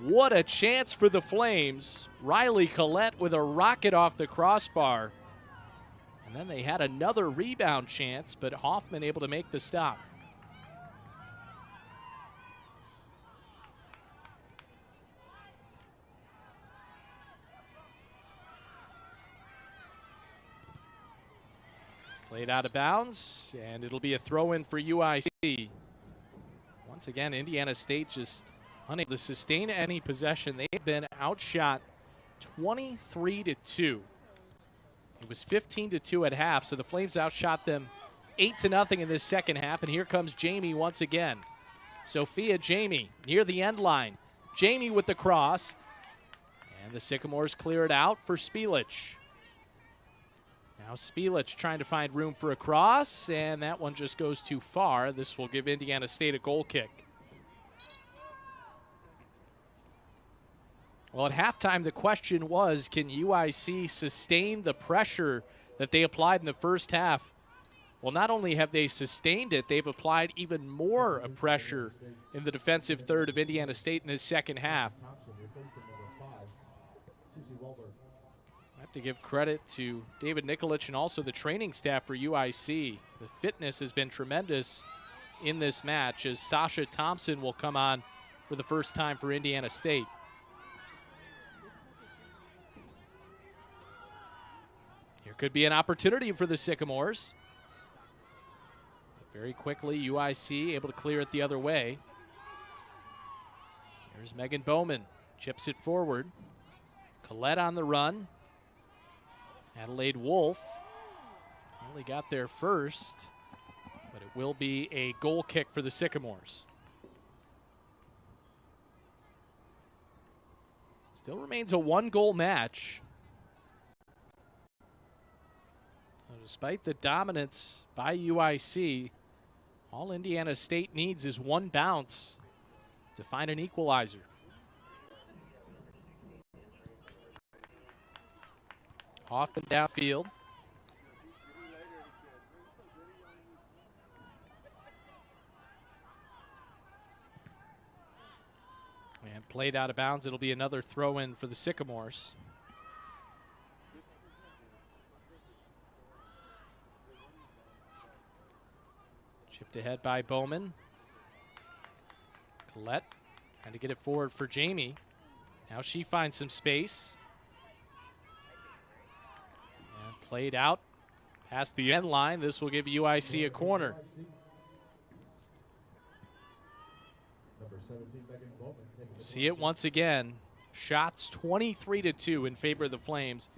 What a chance for the Flames. Riley Collette with a rocket off the crossbar. And then they had another rebound chance, but Hoffman able to make the stop. Played out of bounds, and it'll be a throw-in for UIC. Once again, Indiana State just unable to sustain any possession. They've been outshot 23-2. It was 15-2 at half, so the Flames outshot them 8-0 in this second half. And here comes Jamie once again. Sophia Jamie near the end line. Jamie with the cross, and the Sycamores clear it out for Spielich. Now Spielich trying to find room for a cross, and that one just goes too far. This will give Indiana State a goal kick. Well, at halftime, the question was, can UIC sustain the pressure that they applied in the first half? Well, not only have they sustained it, they've applied even more pressure in the defensive third of Indiana State in this second half. I have to give credit to David Nikolic and also the training staff for UIC. The fitness has been tremendous in this match, as Sasha Thompson will come on for the first time for Indiana State. Here could be an opportunity for the Sycamores. But very quickly, UIC able to clear it the other way. Here's Megan Bowman, chips it forward. Collette on the run. Adelaide Wolf only got there first, but it will be a goal kick for the Sycamores. Still remains a one-goal match. So despite the dominance by UIC, all Indiana State needs is one bounce to find an equalizer. Hoffman downfield. Played out of bounds. It'll be another throw-in for the Sycamores. Chipped ahead by Bowman. Collette trying to get it forward for Jamie. Now she finds some space. And played out past the end line. This will give UIC a corner. See it once again. Shots 23-2 in favor of the Flames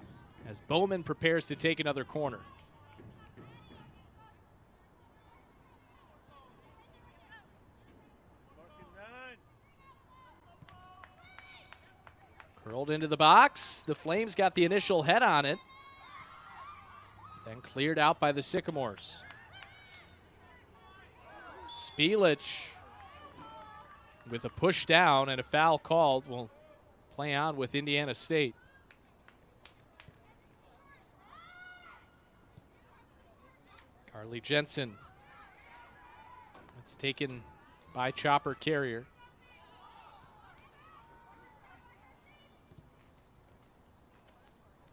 as Bowman prepares to take another corner. Curled into the box. The Flames got the initial head on it. Then cleared out by the Sycamores. Spielich with a push down and a foul called will play on with Indiana State. Carly Jensen. It's taken by Chopper Carrier.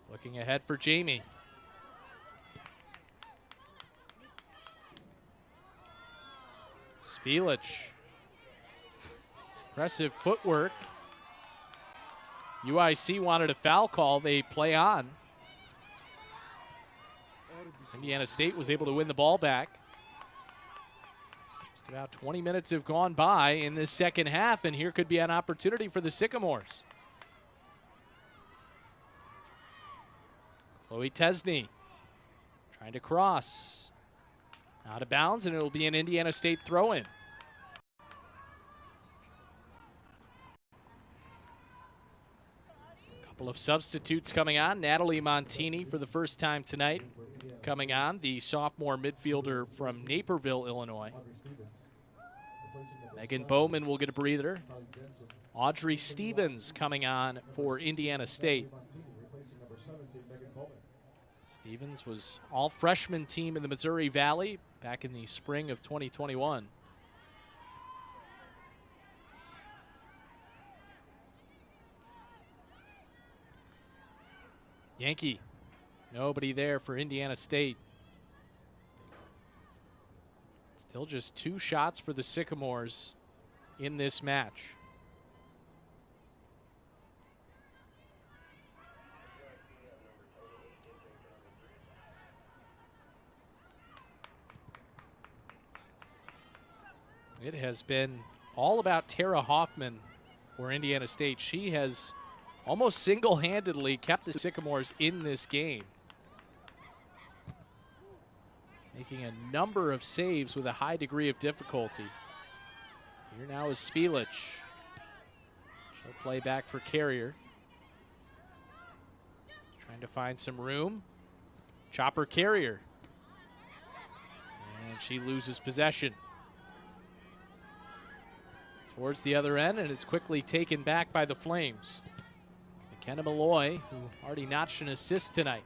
Looking ahead for Jamie. Spielich. Impressive footwork. UIC wanted a foul call. They play on. Indiana State was able to win the ball back. Just about 20 minutes have gone by in this second half, and here could be an opportunity for the Sycamores. Chloe Tesney trying to cross. Out of bounds, and it'll be an Indiana State throw-in. Couple of substitutes coming on. Natalie Montini for the first time tonight coming on, the sophomore midfielder from Naperville, Illinois. Megan Bowman will get a breather. Audrey Stevens coming on for Indiana State. Stevens was all freshman team in the Missouri Valley back in the spring of 2021. Yankee, nobody there for Indiana State. Still just 2 shots for the Sycamores in this match. It has been all about Tara Hoffman for Indiana State. She has almost single-handedly kept the Sycamores in this game, making a number of saves with a high degree of difficulty. Here now is Spielich. She'll play back for Carrier. Trying to find some room. Chopper Carrier. And she loses possession. Towards the other end, and it's quickly taken back by the Flames. McKenna Malloy, who already notched an assist tonight.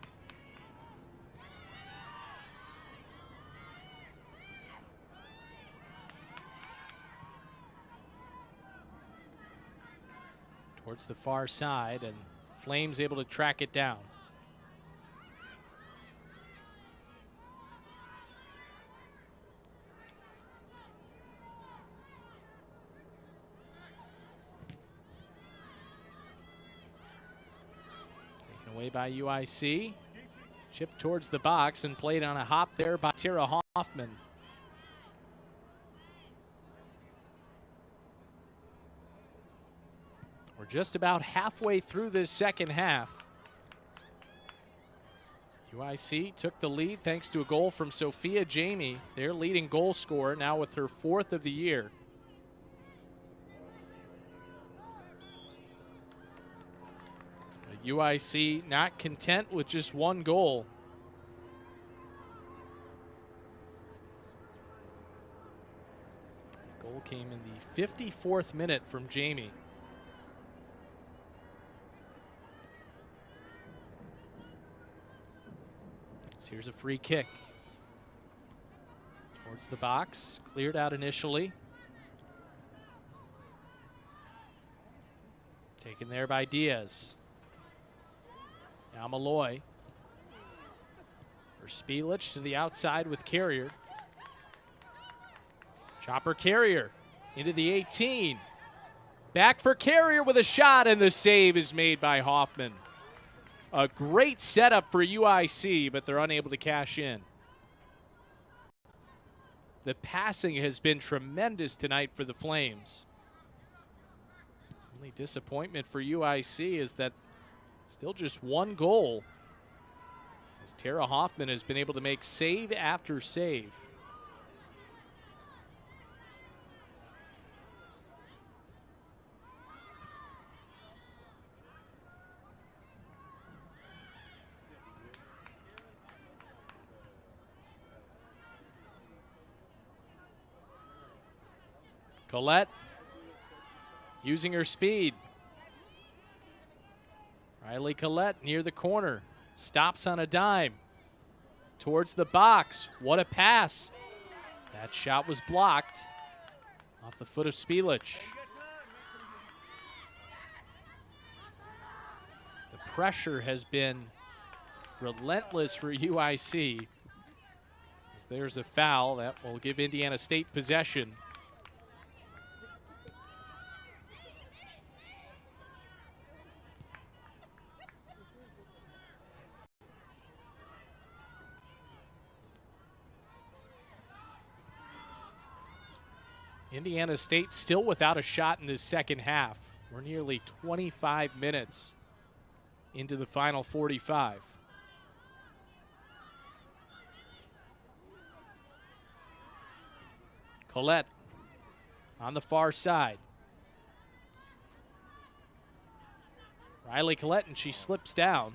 Towards the far side, and Flames able to track it down. Away by UIC. Chipped towards the box and played on a hop there by Tara Hoffman. We're just about halfway through this second half. UIC took the lead thanks to a goal from Sophia Jamie, their leading goal scorer, now with her 4th of the year. UIC not content with just 1 goal. The goal came in the 54th minute from Jamie. So here's a free kick. Towards the box, cleared out initially. Taken there by Diaz. Now Malloy. For Spielich to the outside with Carrier. Chopper Carrier into the 18. Back for Carrier with a shot, and the save is made by Hoffman. A great setup for UIC, but they're unable to cash in. The passing has been tremendous tonight for the Flames. Only disappointment for UIC is that still just one goal, as Tara Hoffman has been able to make save after save. Collette using her speed. Riley Collette near the corner. Stops on a dime. Towards the box. What a pass. That shot was blocked off the foot of Spielich. The pressure has been relentless for UIC. As there's a foul that will give Indiana State possession. Indiana State still without a shot in this second half. We're nearly 25 minutes into the final 45. Collette on the far side. Riley Collette, and she slips down.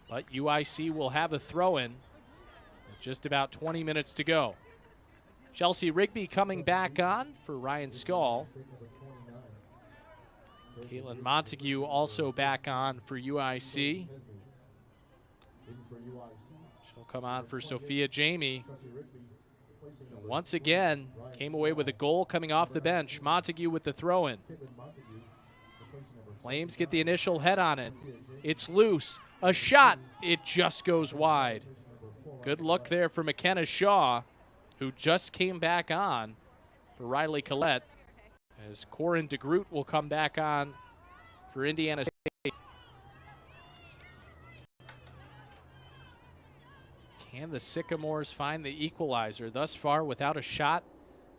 But UIC will have a throw-in with just about 20 minutes to go. Chelsea Rigby coming back on for Ryan Skull. Caitlin Montague also back on for UIC. She'll come on for Sophia Jamie. And once again, came away with a goal coming off the bench. Montague with the throw-in. Flames get the initial head on it. It's loose. A shot. It just goes wide. Good luck there for McKenna Shaw, who just came back on for Riley Collette, as Corin DeGroot will come back on for Indiana State. Can the Sycamores find the equalizer? Thus far without a shot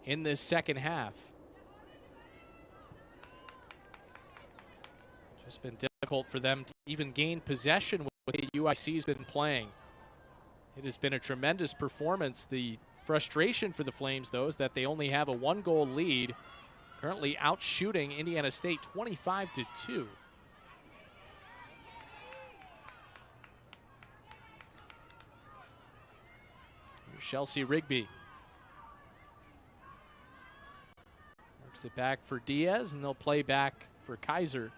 in this second half. Just been difficult for them to even gain possession with the UIC's been playing. It has been a tremendous performance. The frustration for the Flames, though, is that they only have a one-goal lead, currently outshooting Indiana State 25-2. Here's Chelsea Rigby. Works it back for Diaz, and they'll play back for Kaiser.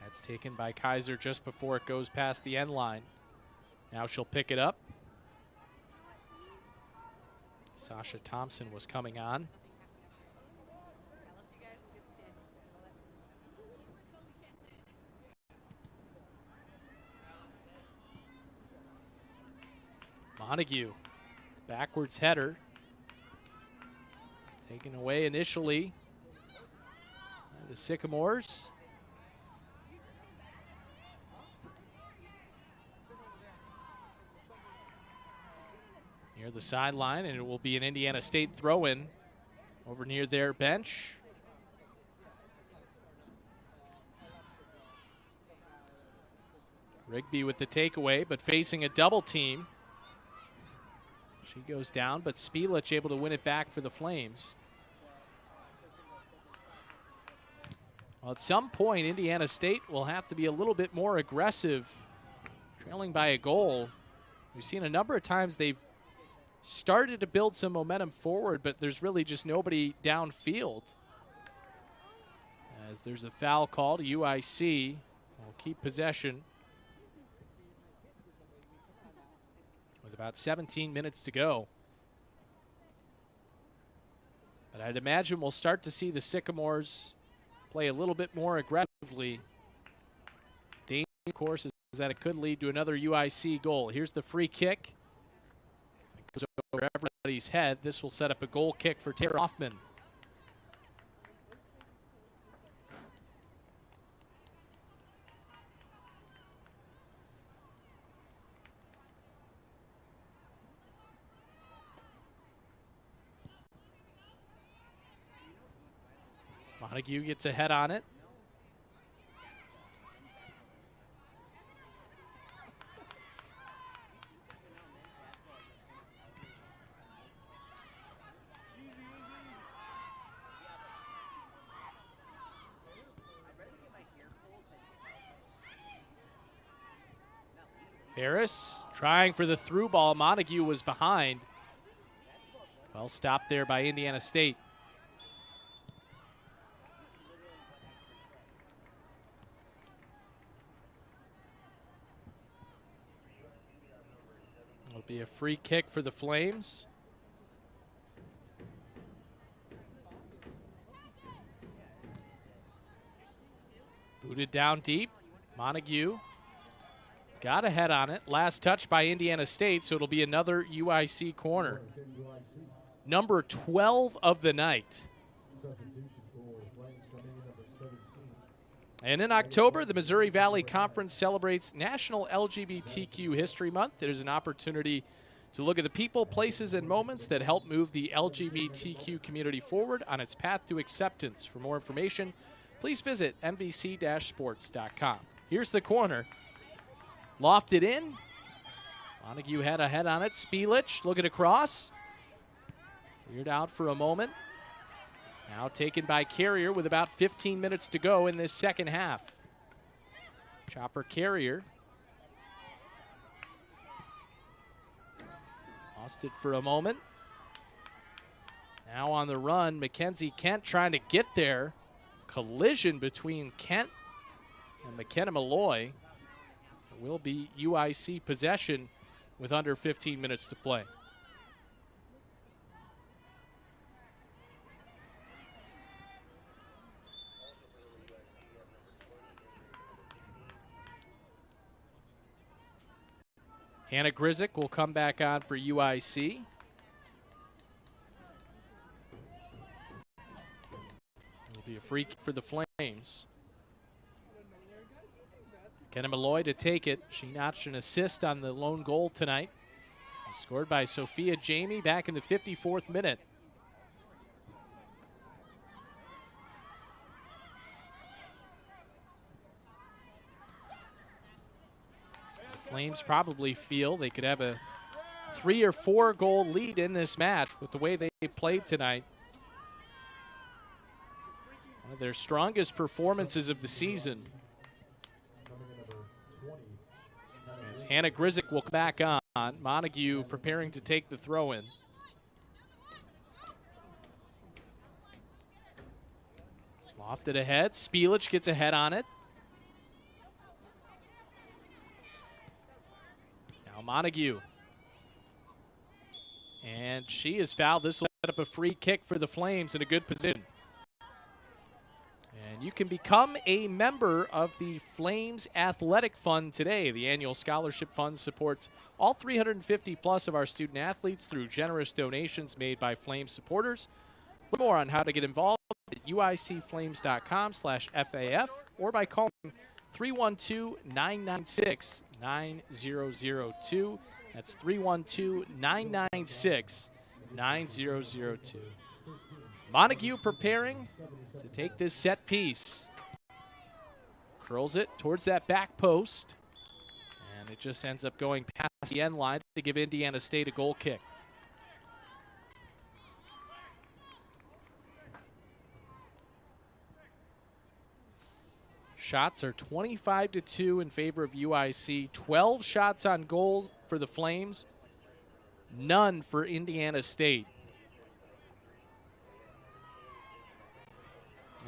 That's taken by Kaiser just before it goes past the end line. Now she'll pick it up. Sasha Thompson was coming on. Montague, backwards header. Taken away initially by the Sycamores. Near the sideline, and it will be an Indiana State throw-in over near their bench. Rigby with the takeaway, but facing a double team. She goes down, but Spielich able to win it back for the Flames. Well, at some point, Indiana State will have to be a little bit more aggressive, trailing by a goal. We've seen a number of times they've started to build some momentum forward, but there's really just nobody downfield. As there's a foul call to UIC. We'll keep possession with about 17 minutes to go. But I'd imagine we'll start to see the Sycamores play a little bit more aggressively. Danger, of course, is that it could lead to another UIC goal. Here's the free kick. It goes over everybody's head. This will set up a goal kick for Tara Hoffman. Montague gets a head on it. Ferris trying for the through ball. Montague was behind. Well stopped there by Indiana State. It'll be a free kick for the Flames. Booted down deep. Montague got a head on it. Last touch by Indiana State, so it'll be another UIC corner. Number 12 of the night. And in October, the Missouri Valley Conference celebrates National LGBTQ History Month. It is an opportunity to look at the people, places, and moments that help move the LGBTQ community forward on its path to acceptance. For more information, please visit mvc-sports.com. Here's the corner. Lofted in. Montague had a head on it. Spielich looking across. Cleared out for a moment. Now taken by Carrier with about 15 minutes to go in this second half. Chopper Carrier. Lost it for a moment. Now on the run, Mackenzie Kent trying to get there. Collision between Kent and McKenna Malloy. It will be UIC possession with under 15 minutes to play. Hannah Grizik will come back on for UIC. It'll be a free kick for the Flames. Kenna Malloy to take it. She notched an assist on the lone goal tonight. Scored by Sophia Jamie back in the 54th minute. Flames probably feel they could have a 3 or 4 goal lead in this match with the way they played tonight. One of their strongest performances of the season. As Hannah Grizik will come back on. Montague preparing to take the throw in. Lofted ahead. Spielich gets a head on it. Montague. And she is fouled. This will set up a free kick for the Flames in a good position. And you can become a member of the Flames Athletic Fund today. The annual scholarship fund supports all 350 plus of our student athletes through generous donations made by Flames supporters. Learn more on how to get involved at uicflames.com/FAF or by calling 312-996-9002. That's 312-996-9002. Montague preparing to take this set piece. Curls it towards that back post. And it just ends up going past the end line to give Indiana State a goal kick. Shots are 25-2 in favor of UIC. 12 shots on goal for the Flames. None for Indiana State.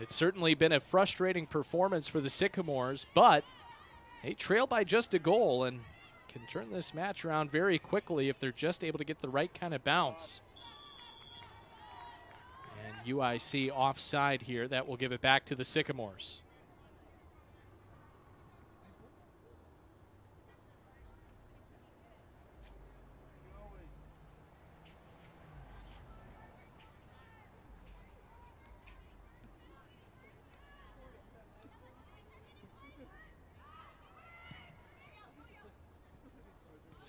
It's certainly been a frustrating performance for the Sycamores, but They trail by just a goal and can turn this match around very quickly if they're just able to get the right kind of bounce. And UIC offside here. That will give it back to the Sycamores.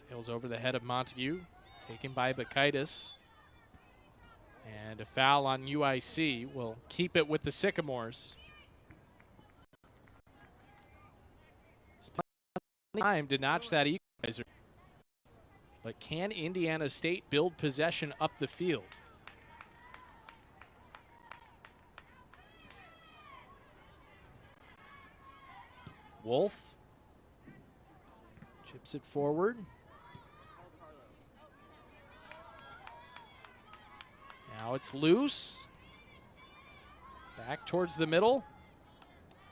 Sails over the head of Montague, taken by Bakaitis. And a foul on UIC will keep it with the Sycamores. It's time to notch that equalizer. But can Indiana State build possession up the field? Wolf chips it forward. Now it's loose. Back towards the middle.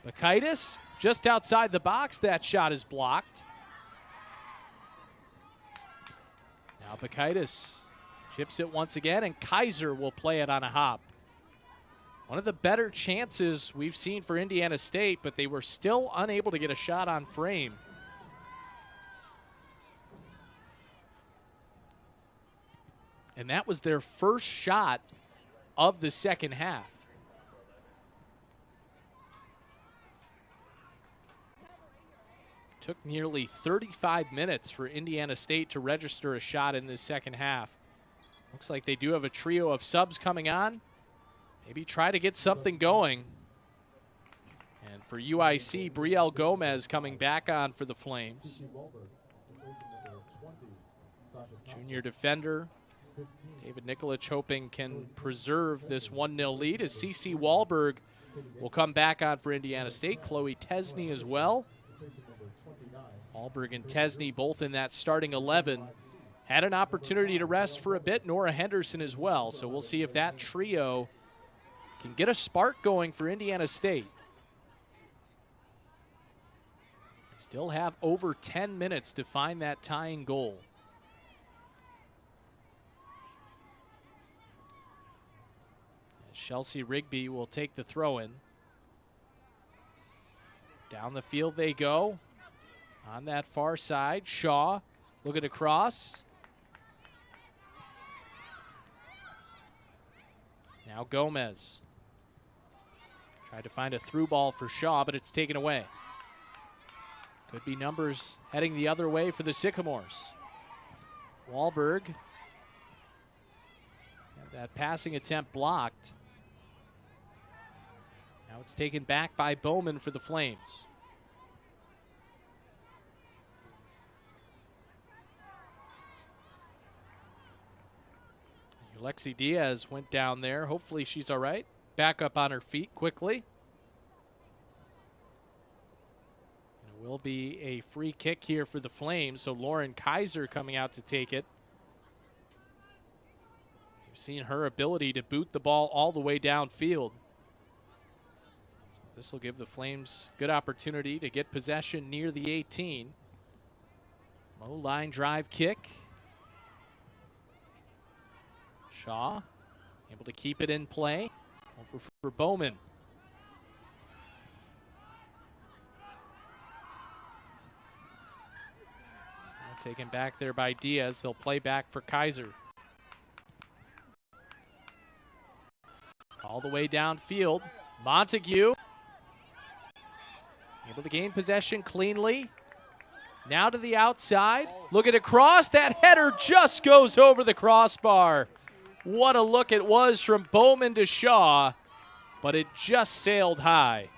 Bakaitis just outside the box. That shot is blocked. Now Bakaitis chips it once again, and Kaiser will play it on a hop. One of the better chances we've seen for Indiana State, but they were still unable to get a shot on frame. And that was their first shot of the second half. Took nearly 35 minutes for Indiana State to register a shot in this second half. Looks like they do have a trio of subs coming on. Maybe try to get something going. And for UIC, Brielle Gomez coming back on for the Flames. Junior defender. David Nikolic hoping can preserve this 1-0 lead as CC Wahlberg will come back on for Indiana State. Chloe Tesney as well. Wahlberg and Tesney both in that starting 11. Had an opportunity to rest for a bit. Nora Henderson as well. So we'll see if that trio can get a spark going for Indiana State. They still have over 10 minutes to find that tying goal. Chelsea Rigby will take the throw-in. Down the field they go. On that far side, Shaw looking to cross. Now Gomez. Tried to find a through ball for Shaw, but it's taken away. Could be numbers heading the other way for the Sycamores. Wahlberg. And that passing attempt blocked. Now it's taken back by Bowman for the Flames. Alexi Diaz went down there. Hopefully she's all right. Back up on her feet quickly. It will be a free kick here for the Flames, so Lauren Kaiser coming out to take it. You've seen her ability to boot the ball all the way downfield. So this will give the Flames good opportunity to get possession near the 18. Low line drive kick. Shaw able to keep it in play. Over for Bowman. Now taken back there by Diaz. They'll play back for Kaiser. All the way downfield. Montague able to gain possession cleanly. Now to the outside. Looking to cross. That header just goes over the crossbar. What a look it was from Bowman to Shaw, but it just sailed high.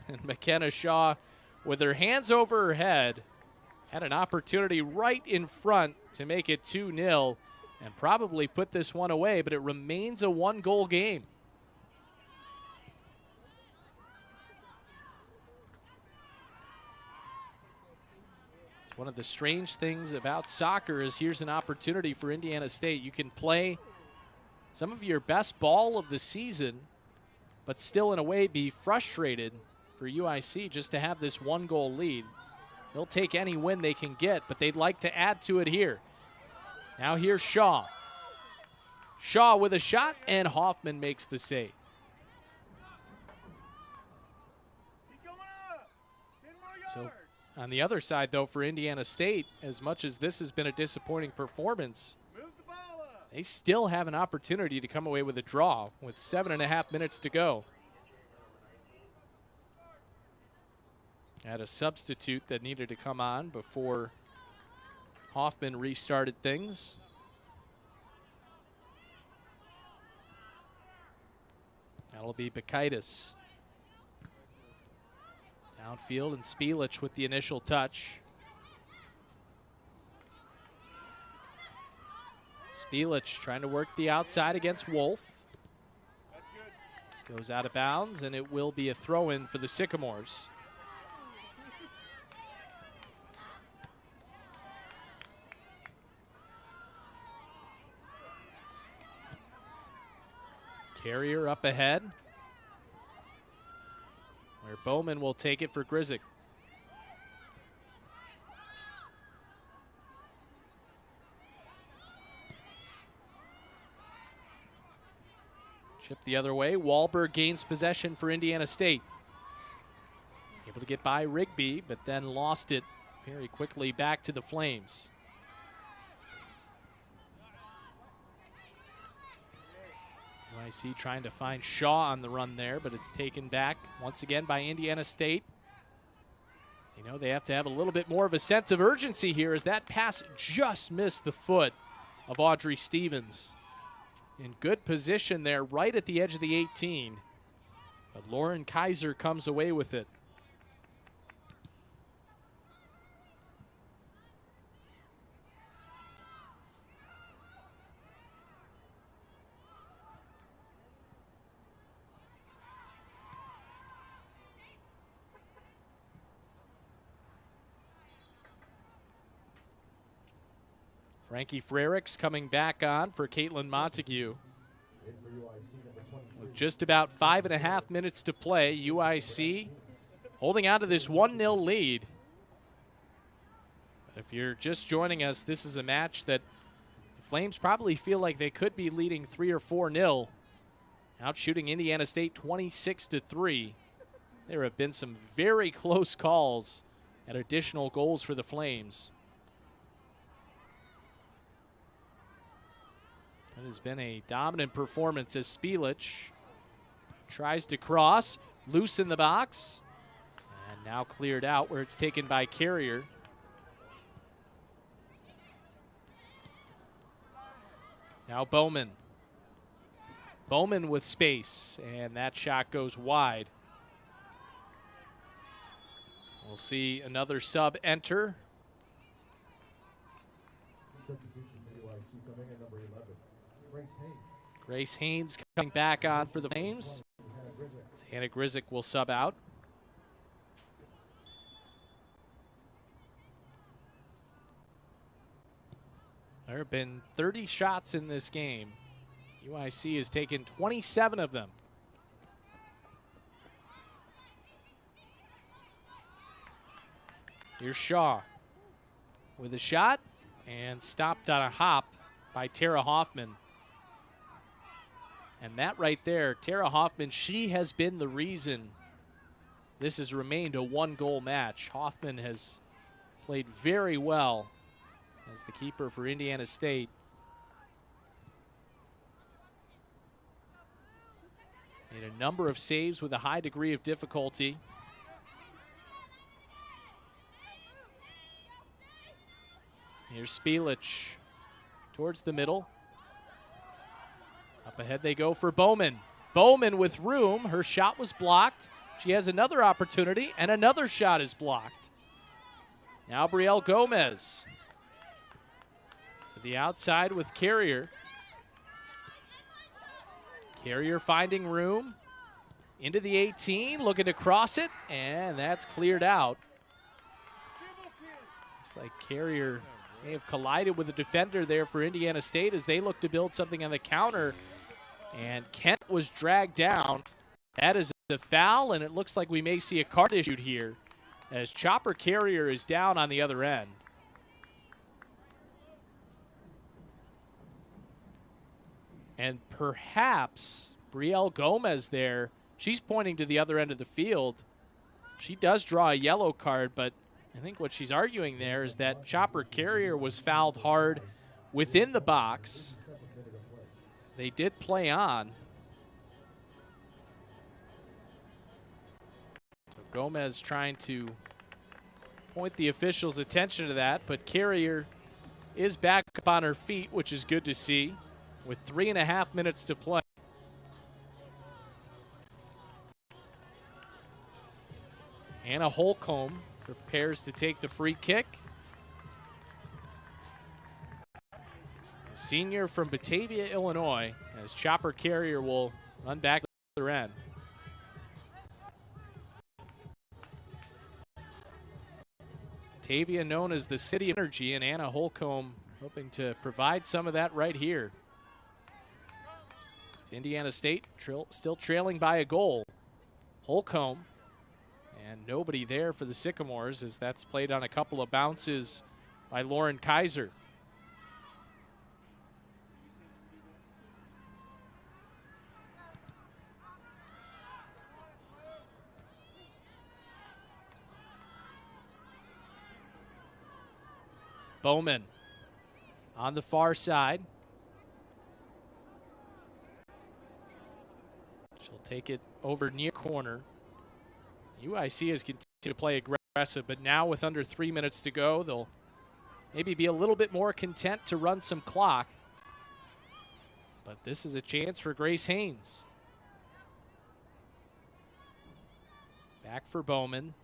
And McKenna Shaw, with her hands over her head, had an opportunity right in front to make it 2-0 and probably put this one away, but it remains a one-goal game. One of the strange things about soccer is here's an opportunity for Indiana State. You can play some of your best ball of the season, but still in a way be frustrated for UIC just to have this 1-goal lead. They'll take any win they can get, but they'd like to add to it here. Now here's Shaw. Shaw with a shot, and Hoffman makes the save. So on the other side, though, for Indiana State, as much as this has been a disappointing performance, they still have an opportunity to come away with a draw with 7.5 minutes to go. Had a substitute that needed to come on before Hoffman restarted things. That'll be Bakaitis. Downfield, and Spilic with the initial touch. Spilic trying to work the outside against Wolf. This goes out of bounds, and it will be a throw-in for the Sycamores. Carrier up ahead, where Bowman will take it for Grizik. Chip the other way. Wahlberg gains possession for Indiana State. Able to get by Rigby, but then lost it very quickly back to the Flames. UIC trying to find Shaw on the run there, but it's taken back once again by Indiana State. You know, they have to have a little bit more of a sense of urgency here, as that pass just missed the foot of Audrey Stevens. In good position there, right at the edge of the 18. But Lauren Kaiser comes away with it. Frankie Frericks coming back on for Caitlin Montague. With just about 5.5 minutes to play, UIC holding on to this 1-0 lead. But if you're just joining us, this is a match that the Flames probably feel like they could be leading 3 or 4-0. Out shooting Indiana State 26-3. There have been some very close calls at additional goals for the Flames. It has been a dominant performance as Spilic tries to cross, loose in the box, and now cleared out where it's taken by Carrier. Now Bowman. Bowman with space, and that shot goes wide. We'll see another sub enter. Grace Haynes coming back on for the Flames. Hannah Grizik will sub out. There have been 30 shots in this game. UIC has taken 27 of them. Here's Shaw with a shot, and stopped on a hop by Tara Hoffman. And that right there, Tara Hoffman, she has been the reason this has remained a 1-goal match. Hoffman has played very well as the keeper for Indiana State. Made a number of saves with a high degree of difficulty. Here's Spilic towards the middle. Up ahead they go for Bowman. Bowman with room. Her shot was blocked. She has another opportunity, and another shot is blocked. Now Brielle Gomez to the outside with Carrier. Carrier finding room into the 18, looking to cross it, and that's cleared out. Looks like Carrier may have collided with a defender there for Indiana State as they look to build something on the counter, and Kent was dragged down. That is the foul, and it looks like we may see a card issued here as Chopper Carrier is down on the other end. And perhaps Brielle Gomez there, she's pointing to the other end of the field. She does draw a yellow card, but I think what she's arguing there is that Chopper Carrier was fouled hard within the box. They did play on. So Gomez trying to point the officials' attention to that, but Carrier is back up on her feet, which is good to see, with 3.5 minutes to play. Anna Holcomb prepares to take the free kick. A senior from Batavia, Illinois, as Chopper Carrier will run back to the other end. Batavia known as the City of Energy, and Anna Holcomb hoping to provide some of that right here. With Indiana State still trailing by a goal. Holcomb. And nobody there for the Sycamores as that's played on a couple of bounces by Lauren Kaiser. Bowman on the far side. She'll take it over near corner. UIC has continued to play aggressive, but now with under 3 minutes to go, they'll maybe be a little bit more content to run some clock. But this is a chance for Grace Haynes. Back for Bowman.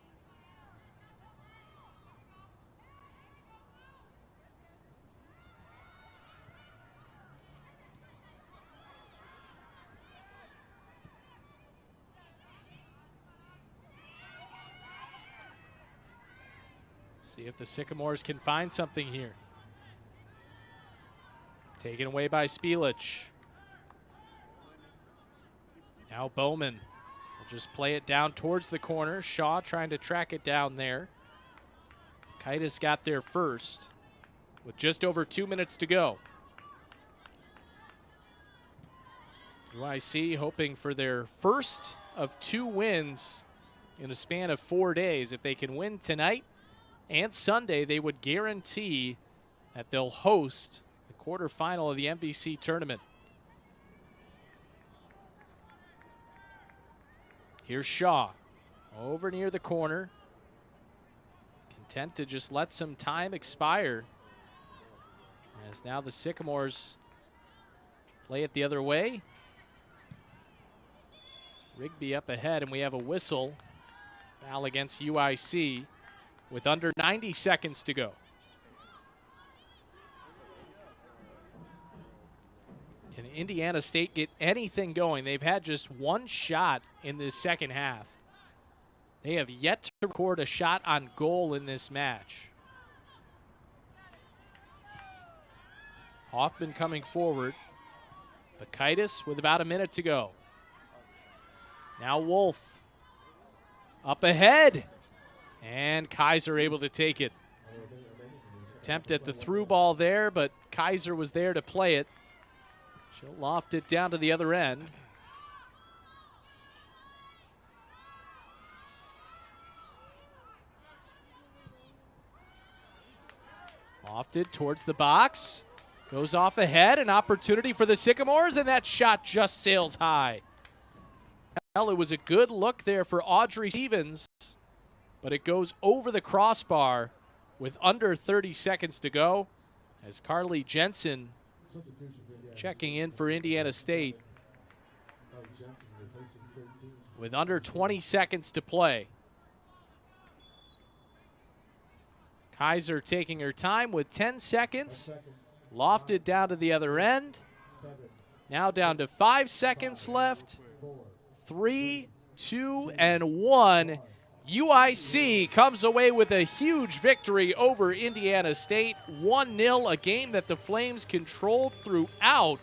See if the Sycamores can find something here. Taken away by Spielich. Now Bowman will just play it down towards the corner. Shaw trying to track it down there. Kaitis got there first with just over 2 minutes to go. UIC hoping for their first of 2 wins in a span of 4 days. If they can win tonight and Sunday, they would guarantee that they'll host the quarterfinal of the MVC tournament. Here's Shaw over near the corner. Content to just let some time expire. As now the Sycamores play it the other way. Rigby up ahead, and we have a whistle. Foul against UIC. With under 90 seconds to go. Can Indiana State get anything going? They've had just 1 shot in this second half. They have yet to record a shot on goal in this match. Hoffman coming forward. Bakaitis with about a minute to go. Now Wolf up ahead. And Kaiser able to take it. Attempt at the through ball there, but Kaiser was there to play it. She'll loft it down to the other end. Lofted towards the box. Goes off ahead, an opportunity for the Sycamores, and that shot just sails high. Well, it was a good look there for Audrey Stevens, but it goes over the crossbar with under 30 seconds to go as Carly Jensen checking in for Indiana State with under 20 seconds to play. Kaiser taking her time with 10 seconds. Lofted down to the other end. Now down to 5 seconds left. 3, 2, and 1. UIC comes away with a huge victory over Indiana State. 1-0, a game that the Flames controlled throughout.